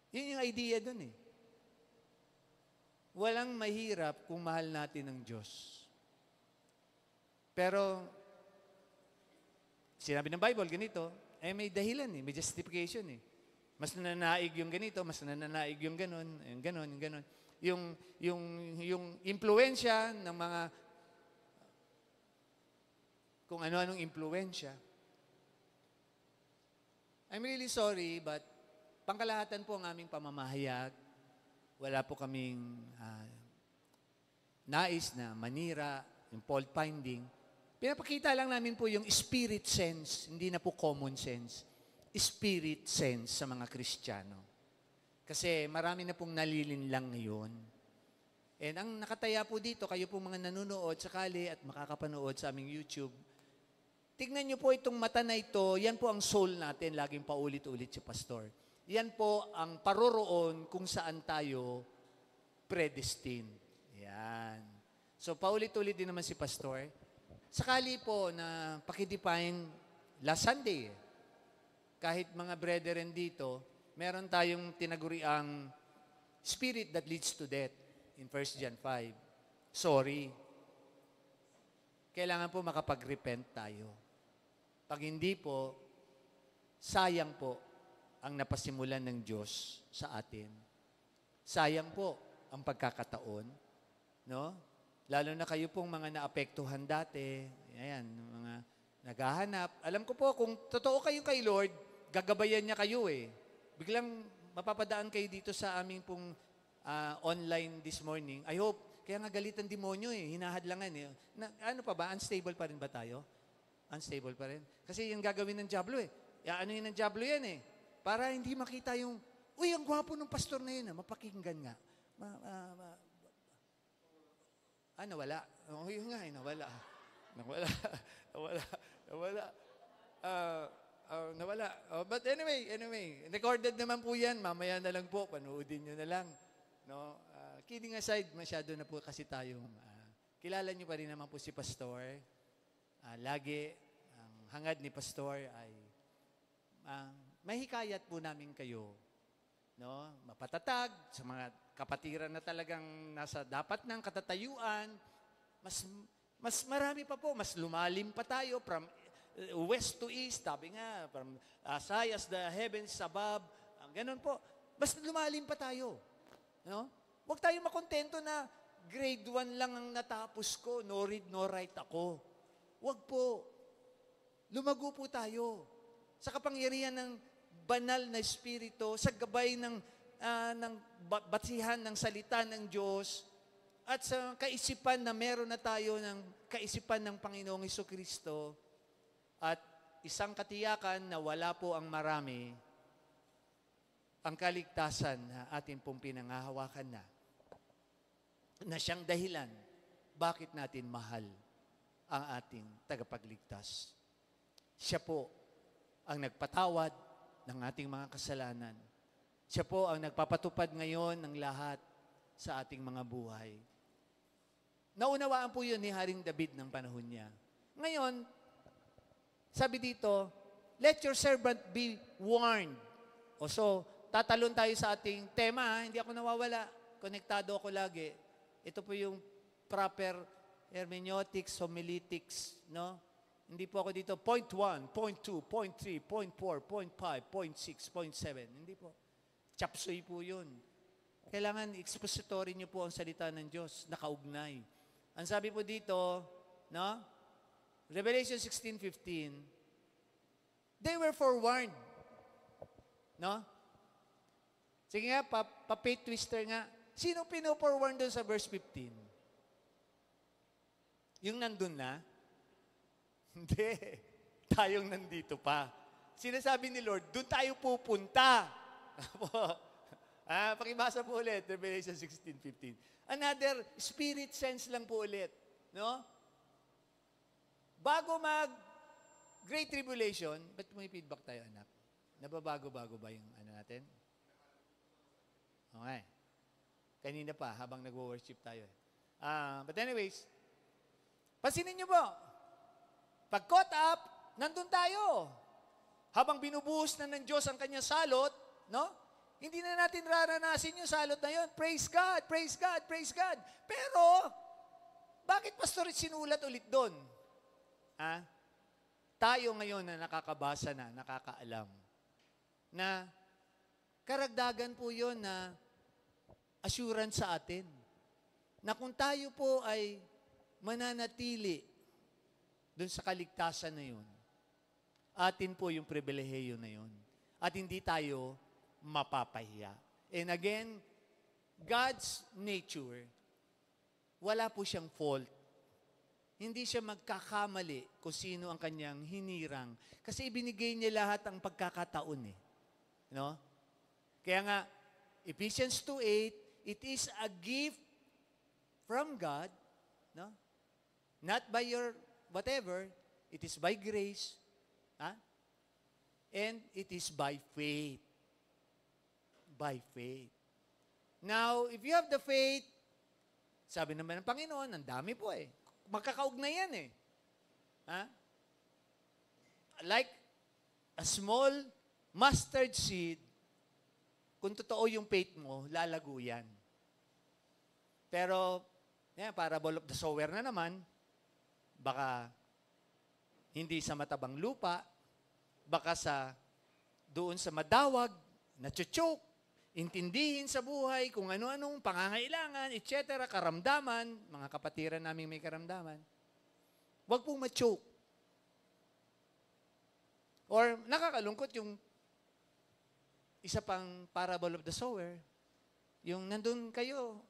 Yun yung idea dun eh. Walang mahirap kung mahal natin ang Diyos. Pero, sinabi ng Bible, ganito, may dahilan eh, may justification eh. Mas nananaig yung ganito, mas nananaig yung ganon, yung ganon, yung ganon. Yung impluensya ng mga, kung ano-anong impluensya. I'm really sorry, but pangkalahatan po ang aming pamamahayag. Wala po kaming nais na manira, yung fault finding. Pinapakita lang namin po yung spirit sense, hindi na po common sense. Spirit sense sa mga Kristiyano. Kasi marami na pong nalilinlang ngayon. And ang nakataya po dito, kayo po mga nanonood sakali at makakapanood sa aming YouTube, tignan niyo po itong mata na ito, yan po ang soul natin, laging paulit-ulit si Pastor. Yan po ang paroroon kung saan tayo predestined. Yan. So, paulit-ulit din naman si Pastor. Sakali po na pakidefine last Sunday, kahit mga brethren dito, meron tayong tinaguriang spirit that leads to death in 1 John 5. Sorry. Kailangan po makapag-repent tayo. Pag hindi po, sayang po ang napasimulan ng Diyos sa atin. Sayang po ang pagkakataon, no? Lalo na kayo pong mga naapektuhan dati, ayan, mga naghahanap. Alam ko po, kung totoo kayo kay Lord, gagabayan niya kayo eh. Biglang mapapadaan kayo dito sa aming pong online this morning. I hope, kaya nga galit ang demonyo eh, hinahadlangan eh. Ano pa ba, unstable pa rin ba tayo? Unstable pa rin? Kasi yung gagawin ng Diablo eh. Ano yun ng Diablo yan eh? Para hindi makita yung, uy, ang gwapo ng pastor na yun, mapakinggan nga. Nawala. Yun nga, nawala. Nawala. But anyway, recorded naman po yan. Mamaya na lang po, panoodin nyo na lang. No? Kidding aside, masyado na po kasi tayong, kilala nyo pa rin naman po si Pastor. Lagi, ang hangad ni Pastor ay, mahikayat po namin kayo, no? Mapatatag sa mga kapatiran na talagang nasa dapat ng katatayuan. Mas marami pa po, mas lumalim pa tayo from west to east, sabi nga, from as high as the heavens above, ganun po. Mas lumalim pa tayo. No? Huwag tayo makontento na grade 1 lang ang natapos ko, no read, no write ako. Huwag po. Lumago po tayo sa kapangyarihan ng banal na espiritu, sa gabay ng batsihan ng salita ng Diyos, at sa kaisipan na meron na tayo ng kaisipan ng Panginoong Hesukristo, at isang katiyakan na wala po ang marami, ang kaligtasan na ating pong pinangahawakan na siyang dahilan bakit natin mahal ang ating tagapagligtas. Siya po ang nagpatawad ng ating mga kasalanan. Siya po ang nagpapatupad ngayon ng lahat sa ating mga buhay. Naunawaan po yun ni Haring David ng panahon niya. Ngayon, sabi dito, let your servant be warned. So, tatalon tayo sa ating tema, hindi ako nawawala. Konektado ako lagi. Ito po yung proper hermeneutics, homiletics, no? Hindi po ako dito, point 1, point 2, point 3, point 4, point 5, point 6, point 7. Hindi po. Chapsuy po yun. Kailangan expository niyo po ang salita ng Diyos, nakaugnay. Ang sabi po dito, no? Revelation 16:15, they were forewarned. No? Sige nga, pa-pay twister nga. Sino pino-forewarn doon sa verse 15? Yung nandun na? Hindi. Tayong nandito pa. Sinasabi ni Lord, doon tayo pupunta. Pakibasa po ulit, Revelation 16:15. Another spirit sense lang po ulit. No? Bago Great Tribulation, ba't may feedback tayo, anak? Nababago-bago ba yung natin? Okay. Kanina pa, habang nag-worship tayo. But anyways, pansinin niyo po, pag caught up, nandun tayo. Habang binubuhos na ng Diyos ang kanyang salot, no? Hindi na natin raranasin yung salot na yun. Praise God, praise God, praise God. Pero, bakit pastor sinulat ulit doon? Tayo ngayon na nakakabasa na, nakakaalam, na karagdagan po yun na assurance sa atin. Na kung tayo po ay mananatili doon sa kaligtasan na yun, atin po yung pribilehiyo na yun. At hindi tayo mapapahiya. And again, God's nature, wala po siyang fault. Hindi siya magkakamali kung sino ang kanyang hinirang. Kasi ibinigay niya lahat ang pagkakataon eh. No? Kaya nga, Ephesians 2:8, it is a gift from God, no? Not by your whatever, it is by grace, and it is by faith. By faith. Now, if you have the faith, sabi naman ng Panginoon, ang dami po eh. Magkakaugnay yan eh. Like a small mustard seed, kung totoo yung faith mo, lalago yan. Pero, parable of the sower na naman, baka hindi sa matabang lupa, baka doon sa madawag, natsutsuk, intindihin sa buhay kung ano-anong pangangailangan, etc., karamdaman, mga kapatiran namin may karamdaman, huwag pong matsuk. Or nakakalungkot yung isa pang parable of the sower, yung nandun kayo,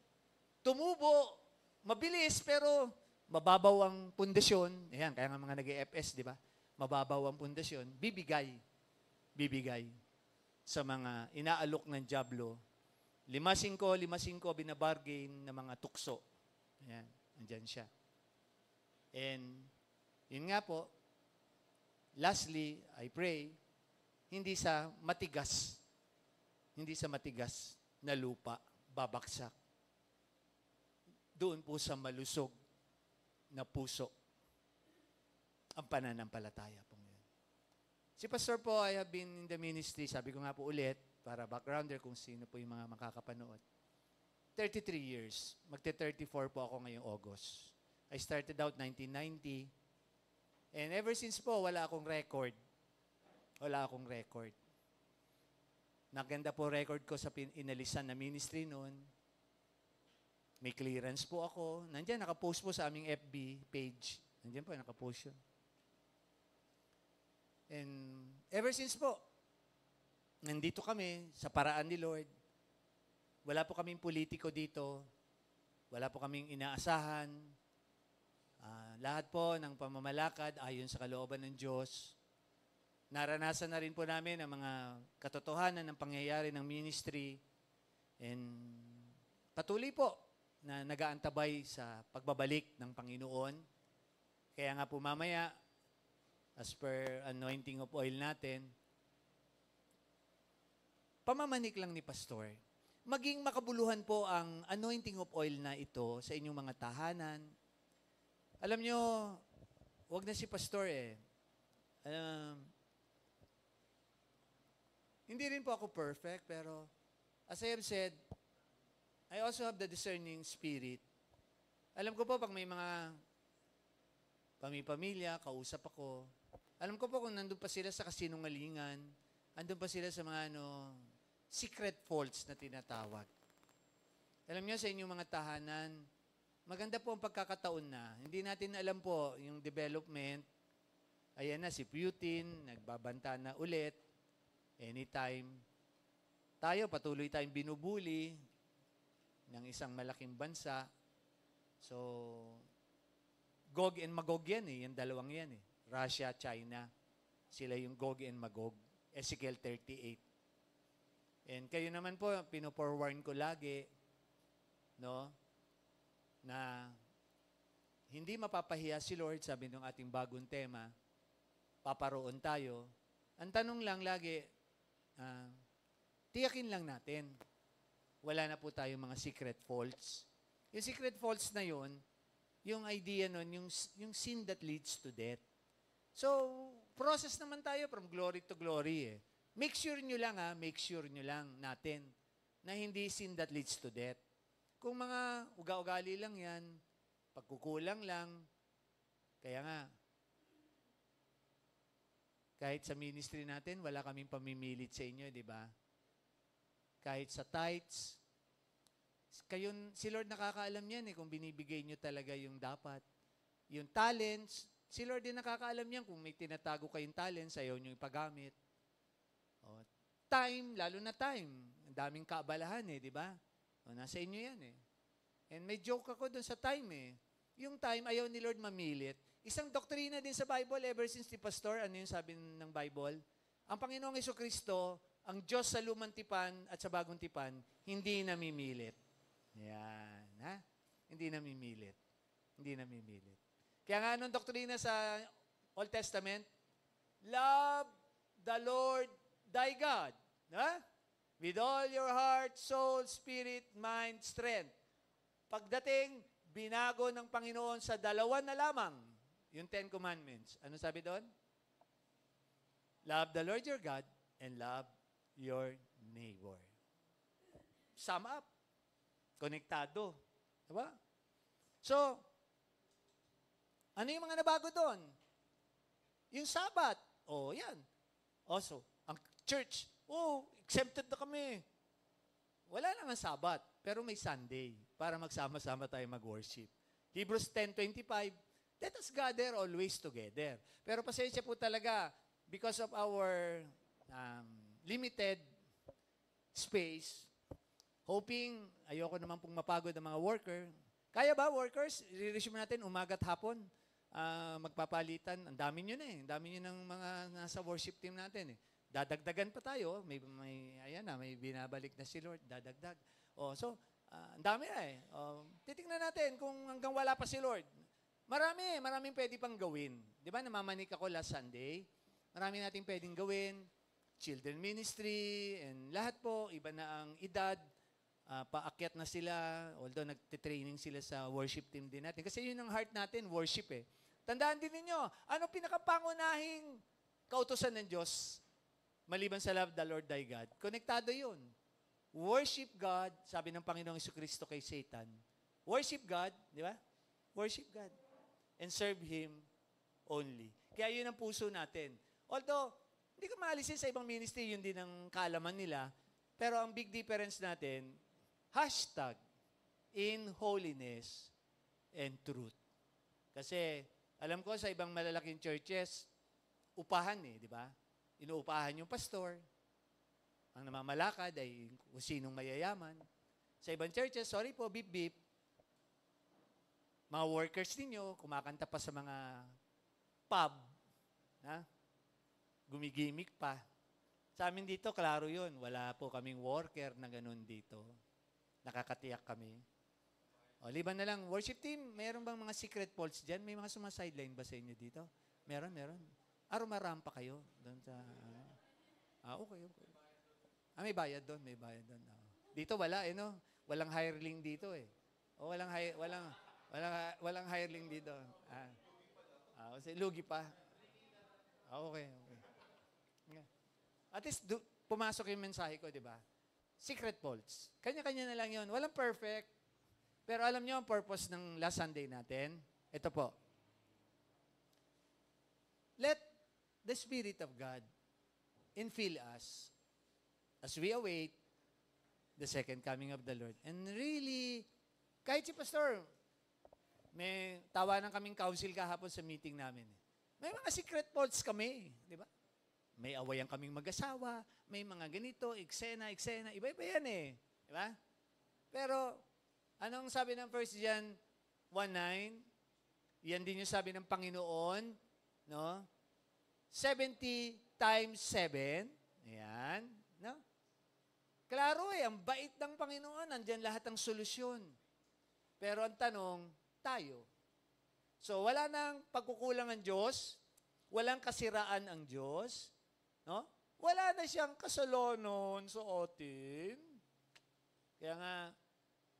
tumubo, mabilis, pero mababaw ang pundasyon. Ayan, kaya nga mga nag-EFS, di ba? Mababaw ang pundasyon, bibigay sa mga inaalok ng dyablo. 5-5 binabargain ng mga tukso. Ayan, andyan siya. And, yun nga po, lastly, I pray, hindi sa matigas na lupa, babaksak. Doon po sa malusog na puso, ang pananampalataya po ngayon. Si Pastor po, I have been in the ministry, sabi ko nga po ulit, para backgrounder kung sino po yung mga makakapanood. 33 years. Magte-34 po ako ngayong August. I started out 1990. And ever since po, wala akong record. Naganda po record ko sa inalisan na ministry noon. May clearance po ako. Nandiyan, nakapost po sa aming FB page. Nandiyan po, nakapost yun. And ever since po, nandito kami sa paraan ni Lord. Wala po kaming politiko dito. Wala po kaming inaasahan. Lahat po ng pamamalakad ayon sa kalooban ng Diyos. Naranasan na rin po namin ang mga katotohanan ng pangyayari ng ministry. And patuloy po na nag-aantabay sa pagbabalik ng Panginoon. Kaya nga po mamaya, as per anointing of oil natin, pamamanik lang ni Pastor. Maging makabuluhan po ang anointing of oil na ito sa inyong mga tahanan. Alam nyo, wag na si Pastor hindi rin po ako perfect, pero as I have said, I also have the discerning spirit. Alam ko po, pag may mga pamilya, kausap ako. Alam ko po kung nandun pa sila sa kasinungalingan, andun pa sila sa mga secret faults na tinatawag. Alam niyo sa inyong mga tahanan, maganda po ang pagkakataon na hindi natin alam po yung development. Ayan na si Putin, nagbabanta na ulit, anytime. Tayo, patuloy tayong binubuli ng isang malaking bansa. So, Gog and Magog yan yung dalawang yan Russia, China. Sila yung Gog and Magog. Ezekiel 38. And kayo naman po, pinoforwarn ko lagi, no, na hindi mapapahiya si Lord, sabi ng ating bagong tema, paparoon tayo. Ang tanong lang lagi, tiyakin lang natin. Wala na po tayong mga secret faults. Yung secret faults na yun, yung idea nun, yung sin that leads to death. So, process naman tayo from glory to glory Make sure nyo lang natin na hindi sin that leads to death. Kung mga uga-ugali lang yan, pagkukulang lang, kaya nga, kahit sa ministry natin, wala kaming pamimilit sa inyo, di ba? Kahit sa tithes, si Lord nakakaalam yan kung binibigay nyo talaga yung dapat. Yung talents, si Lord din nakakaalam yan kung may tinatago kayong talents, ayaw nyo ipagamit. O, time, lalo na time. Ang daming kaabalahan di ba? O, nasa inyo yan And may joke ako dun sa time Yung time, ayaw ni Lord mamilit. Isang doktrina din sa Bible, ever since the pastor, ano yung sabi ng Bible? Ang Panginoong Jesucristo, ang Diyos sa lumang tipan at sa bagong tipan, hindi namimilit. Yan, Hindi namimilit. Hindi namimilit. Kaya nga anong doktrina sa Old Testament? Love the Lord thy God. With all your heart, soul, spirit, mind, strength. Pagdating, binago ng Panginoon sa dalawa na lamang, yung 10 Commandments. Ano sabi doon? Love the Lord your God and love your neighbor. Sum up. Konektado. Diba? So, ano yung mga nabago doon? Yung Sabat. Yan. Also, ang church, exempted na kami. Wala lang ang Sabat, pero may Sunday para magsama-sama tayo mag-worship. Hebrews 10:25, let us gather always together. Pero pasensya po talaga, because of our limited space, hoping, ayoko naman pong mapagod ang mga worker. Kaya ba, workers? I-resume natin, umagat hapon, magpapalitan. Ang dami nyo Ang dami nyo ng mga nasa worship team natin Dadagdagan pa tayo. May binabalik na si Lord. Dadagdag. Ang dami na titingnan natin kung hanggang wala pa si Lord. Maraming pwede pang gawin. Di ba, namamanik ako last Sunday. Marami nating pwedeng gawin. Children ministry, and lahat po, iba na ang edad. Paakyat na sila, although nagtitraining sila sa worship team din natin. Kasi yun ang heart natin, worship Tandaan din ninyo, ano pinakapangunahing kautusan ng Diyos? Maliban sa love the Lord thy God. Konektado yun. Worship God, sabi ng Panginoong Jesucristo kay Satan. Worship God, di ba? Worship God. And serve Him only. Kaya yun ang puso natin. Although, hindi ko maalisin sa ibang ministry, yun din ang kaalaman nila. Pero ang big difference natin, hashtag in holiness and truth. Kasi, alam ko sa ibang malalaking churches, upahan di ba? Inuupahan yung pastor. Ang namamalakad ay kung sinong mayayaman. Sa ibang churches, sorry po, beep beep. Mga workers ninyo, kumakanta pa sa mga pub. Gumigimik pa. Sa amin dito, klaro yun. Wala po kaming worker na ganun dito. Nakakatiyak kami. Liban na lang, worship team, meron bang mga secret faults dyan? May mga sumasideline ba sa inyo dito? Meron. Rumarampa kayo doon sa... okay. May bayad doon. Dito wala, Walang hireling dito, walang hireling dito. Kasi lugi pa. Okay. At least, pumasok yung mensahe ko, di ba? Secret faults. Kanya-kanya na lang yun. Walang perfect. Pero alam niyo ang purpose ng last Sunday natin? Ito po. let the Spirit of God infill us as we await the second coming of the Lord. And really, kahit si Pastor, may tawanan kaming council kahapon sa meeting namin. May mga secret faults kami, di ba? May awayan kaming mag-asawa, may mga ganito, eksena, iba-iba yan eh. Di ba? Pero, anong sabi ng 1 John 1:9? Yan din yung sabi ng Panginoon, no? 70 times 7. Ayan, no? Klaro eh, ang bait ng Panginoon, nandyan lahat ng solusyon. Pero ang tanong, tayo. So, wala nang pagkukulang ang Diyos, walang kasiraan ang Diyos, no? Wala na siyang kasalanan sa atin. Kaya nga,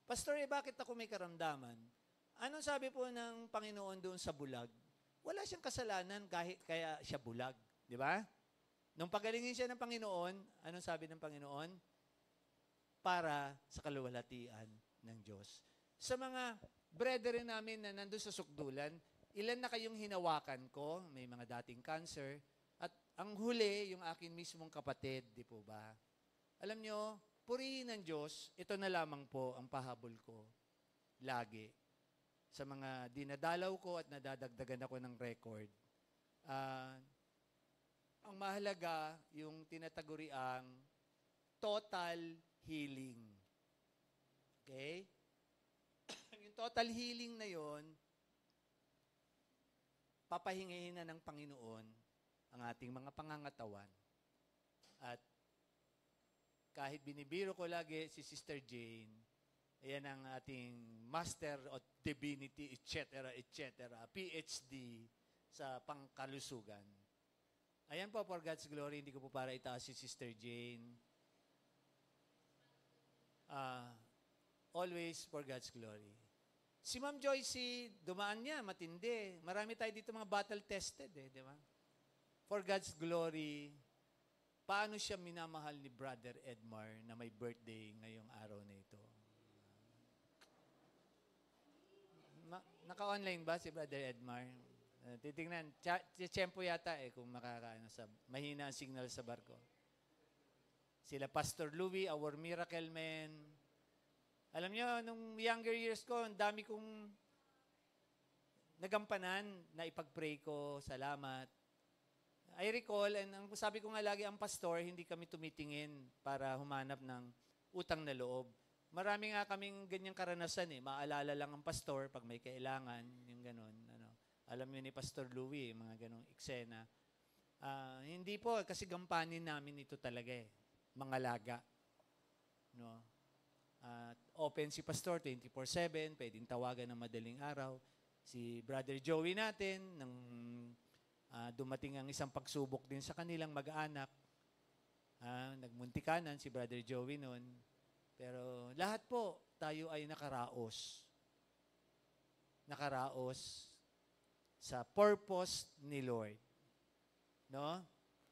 Pastor, bakit ako may karamdaman? Anong sabi po ng Panginoon doon sa bulag? Wala siyang kasalanan kahit kaya siya bulag. Di ba? Nung pagalingin siya ng Panginoon, anong sabi ng Panginoon? Para sa kaluwalhatian ng Diyos. Sa mga brethren namin na nandun sa sukdulan, ilan na kayong hinawakan ko? May mga dating cancer. At ang huli, yung akin mismong kapatid, di po ba? Alam nyo, purihin ng Diyos, ito na lamang po ang pahabol ko. Lagi. Sa mga dinadalaw ko at nadadagdagan ako ng record. Ang mahalaga, yung tinataguriang total healing. Okay? Yung total healing na yon, papahingahin na ng Panginoon ang ating mga pangangatawan. At kahit binibiro ko lagi si Sister Jane, ayan ang ating Master of Divinity, etc., PhD sa pangkalusugan. Ayan po, for God's glory, hindi ko po para itaas si Sister Jane. Always for God's glory. Si Ma'am Joyce, dumaan niya, matindi. Marami tayo dito mga battle-tested, di ba? For God's glory, paano siya minamahal ni Brother Edmar na may birthday ngayong araw na ito? Naka-online ba si Brother Edmar? Titingnan, tiyempo yata kung makakaano sa mahina ang signal sa barko. Sila Pastor Louie, our miracle man. Alam niyo, nung younger years ko, ang dami kong nagampanan na ipag-pray ko, salamat. I recall, and ang sabi ko nga lagi, ang pastor, hindi kami tumitingin para humanap ng utang na loob. Marami nga kaming ganyang karanasan Maalala lang ang pastor pag may kailangan, yung ganon. Alam niyo ni Pastor Louie, mga ganong eksena. Hindi po, kasi gampanin namin ito talaga mga laga. No? Open si Pastor 24/7, pwedeng tawagan ng madaling araw. Si Brother Joey natin, nang dumating ang isang pagsubok din sa kanilang mag-anak, nagmuntikanan si Brother Joey noon. Pero lahat po, tayo ay nakaraos. Nakaraos sa purpose ni Lord. No?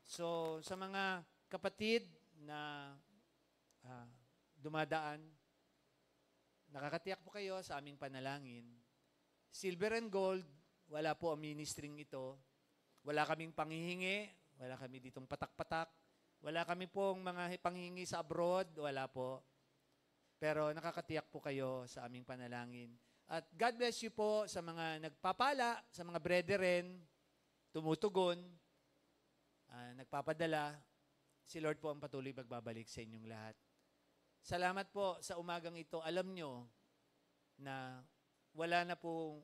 So, sa mga kapatid na dumadaan, nakakatiyak po kayo sa aming panalangin. Silver and gold, wala po ang ministering ito. Wala kaming panghihingi, wala kami ditong patak-patak, wala kami pong mga panghihingi sa abroad, wala po. Pero nakakatiyak po kayo sa aming panalangin. At God bless you po sa mga nagpapala, sa mga brethren, tumutugon, nagpapadala. Si Lord po ang patuloy magbabalik sa inyong lahat. Salamat po sa umagang ito. Alam nyo na wala na po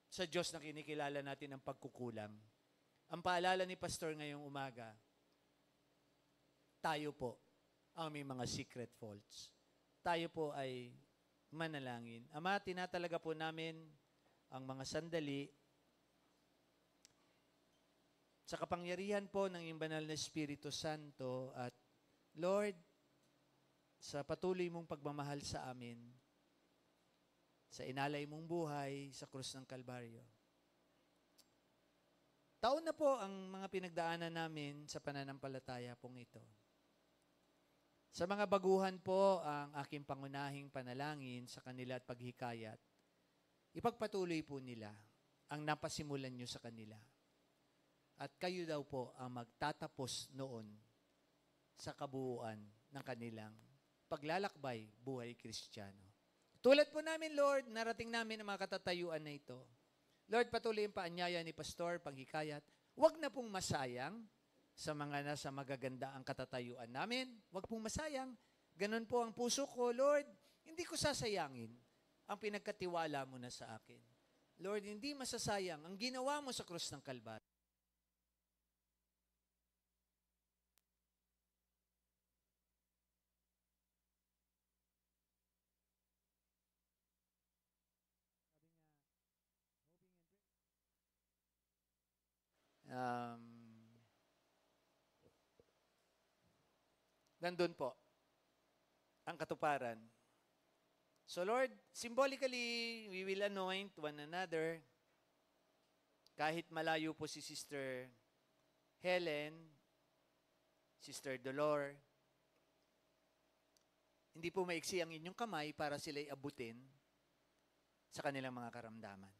sa Diyos na kinikilala natin ang pagkukulang. Ang paalala ni Pastor ngayong umaga, tayo po ang may mga secret faults. Tayo po ay manalangin. Ama, tinatalaga po namin ang mga sandali sa kapangyarihan po ng iyong banal na Espiritu Santo at Lord, sa patuloy mong pagmamahal sa amin, sa inalay mong buhay sa krus ng Kalbaryo. Taon na po ang mga pinagdaanan namin sa pananampalataya pong ito. Sa mga baguhan po ang aking pangunahing panalangin sa kanila at paghikayat, ipagpatuloy po nila ang napasimulan nyo sa kanila. At kayo daw po ang magtatapos noon sa kabuuan ng kanilang paglalakbay buhay Kristiyano. Tulad po namin, Lord, narating namin ang mga katatayuan na ito. Lord, patuloy ang paanyaya ni Pastor, panghikayat. Huwag na pong masayang sa mga nasa magaganda ang katatayuan namin. Huwag pong masayang. Ganon po ang puso ko, Lord. Hindi ko sasayangin ang pinagkatiwala mo na sa akin. Lord, hindi masasayang ang ginawa mo sa krus ng Kalbaryo. Nandun po ang katuparan. So Lord, symbolically, we will anoint one another. Kahit malayo po si Sister Helen, Sister Dolor, hindi po maiksi ang inyong kamay para sila'y abutin sa kanilang mga karamdaman.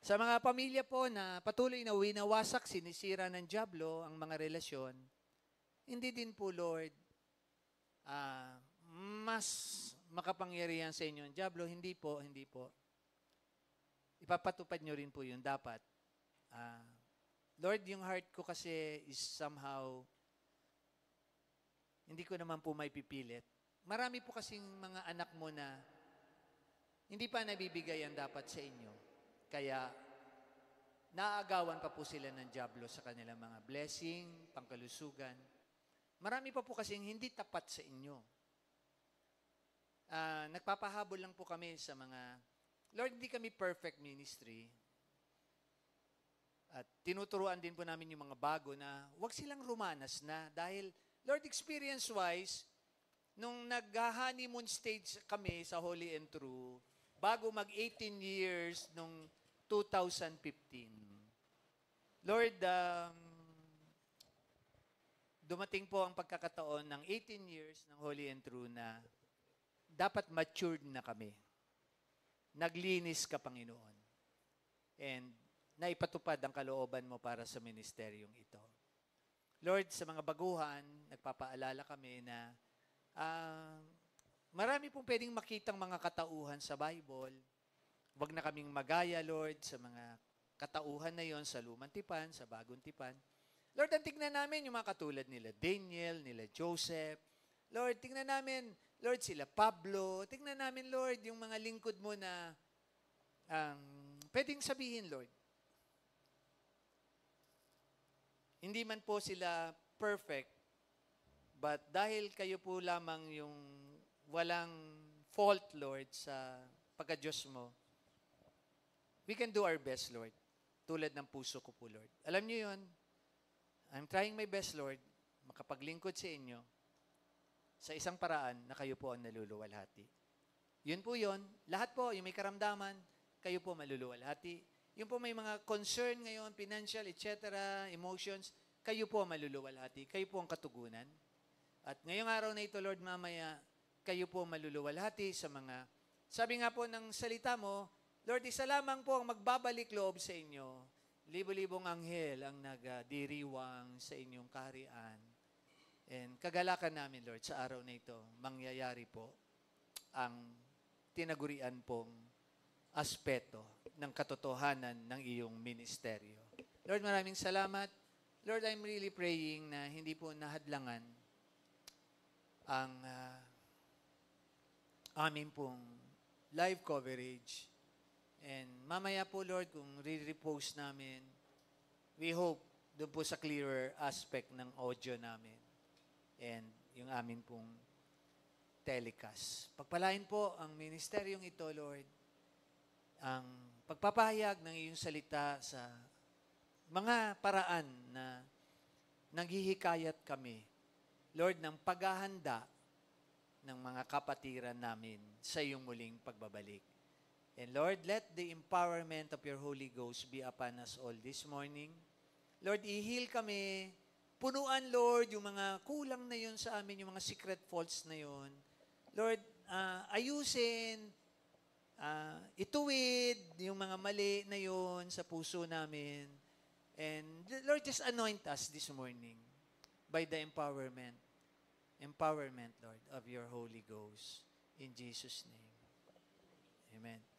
Sa mga pamilya po na patuloy na winawasak, sinisira ng dyablo ang mga relasyon, hindi din po, Lord, mas makapangyarihan sa inyo ang dyablo. Hindi po, hindi po. Ipapatupad nyo rin po yun dapat. Lord, yung heart ko kasi is somehow, hindi ko naman po may pipilit. Marami po kasing mga anak mo na hindi pa nabibigay ang dapat sa inyo. Kaya, naaagawan pa po sila ng dyablo sa kanilang mga blessing, pangkalusugan. Marami pa po kasing hindi tapat sa inyo. Nagpapahabol lang po kami sa mga, Lord, hindi kami perfect ministry. At tinuturuan din po namin yung mga bago na huwag silang rumanas na dahil, Lord, experience-wise, nung nag-honeymoon stage kami sa Holy and True, bago mag-18 years nung 2015. Lord, dumating po ang pagkakataon ng 18 years ng Holy and True na dapat matured na kami. Naglinis ka, Panginoon. And naipatupad ang kalooban mo para sa ministeryong ito. Lord, sa mga baguhan, nagpapaalala kami na marami pong pwedeng makitang mga katauhan sa Bible. Huwag na kaming magaya, Lord, sa mga katauhan na yon sa lumang tipan, sa bagong tipan. Lord, ang tignan namin yung mga katulad nila Daniel, nila Joseph. Lord, tignan namin, Lord, sila Pablo. Tignan namin, Lord, yung mga lingkod mo na pwedeng sabihin, Lord. Hindi man po sila perfect, but dahil kayo po lamang yung walang fault, Lord, sa pagka-Diyos mo, we can do our best, Lord. Tulad ng puso ko po, Lord. Alam niyo yun, I'm trying my best, Lord, makapaglingkod sa inyo sa isang paraan na kayo po ang naluluwalhati. Yun po yun. Lahat po, yung may karamdaman, kayo po maluluwalhati. Yung po may mga concern ngayon, financial, etc., emotions, kayo po maluluwalhati. Kayo po ang katugunan. At ngayong araw na ito, Lord, mamaya, kayo po maluluwalhati sa mga, sabi nga po ng salita mo, Lord, isa lamang po ang magbabalik loob sa inyo. Libo-libong anghel ang nagdiriwang sa inyong kaharian. And kagalakan namin, Lord, sa araw na ito, mangyayari po ang tinagurian pong aspeto ng katotohanan ng iyong ministeryo. Lord, maraming salamat. Lord, I'm really praying na hindi po nahadlangan ang amin pong live coverage. And mamaya po, Lord, kung re-repost namin, we hope doon po sa clearer aspect ng audio namin and yung amin pong telecast. Pagpalain po ang ministeryong ito, Lord, ang pagpapahayag ng iyong salita sa mga paraan na naghihikayat kami, Lord, ng paghahanda ng mga kapatiran namin sa iyong muling pagbabalik. And Lord, let the empowerment of your Holy Ghost be upon us all this morning. Lord, i-heal kami. Punuan, Lord, yung mga kulang na yun sa amin, yung mga secret faults na yun. Lord, ayusin, ituwid yung mga mali na yun sa puso namin. And Lord, just anoint us this morning by the empowerment, Lord, of your Holy Ghost. In Jesus' name. Amen.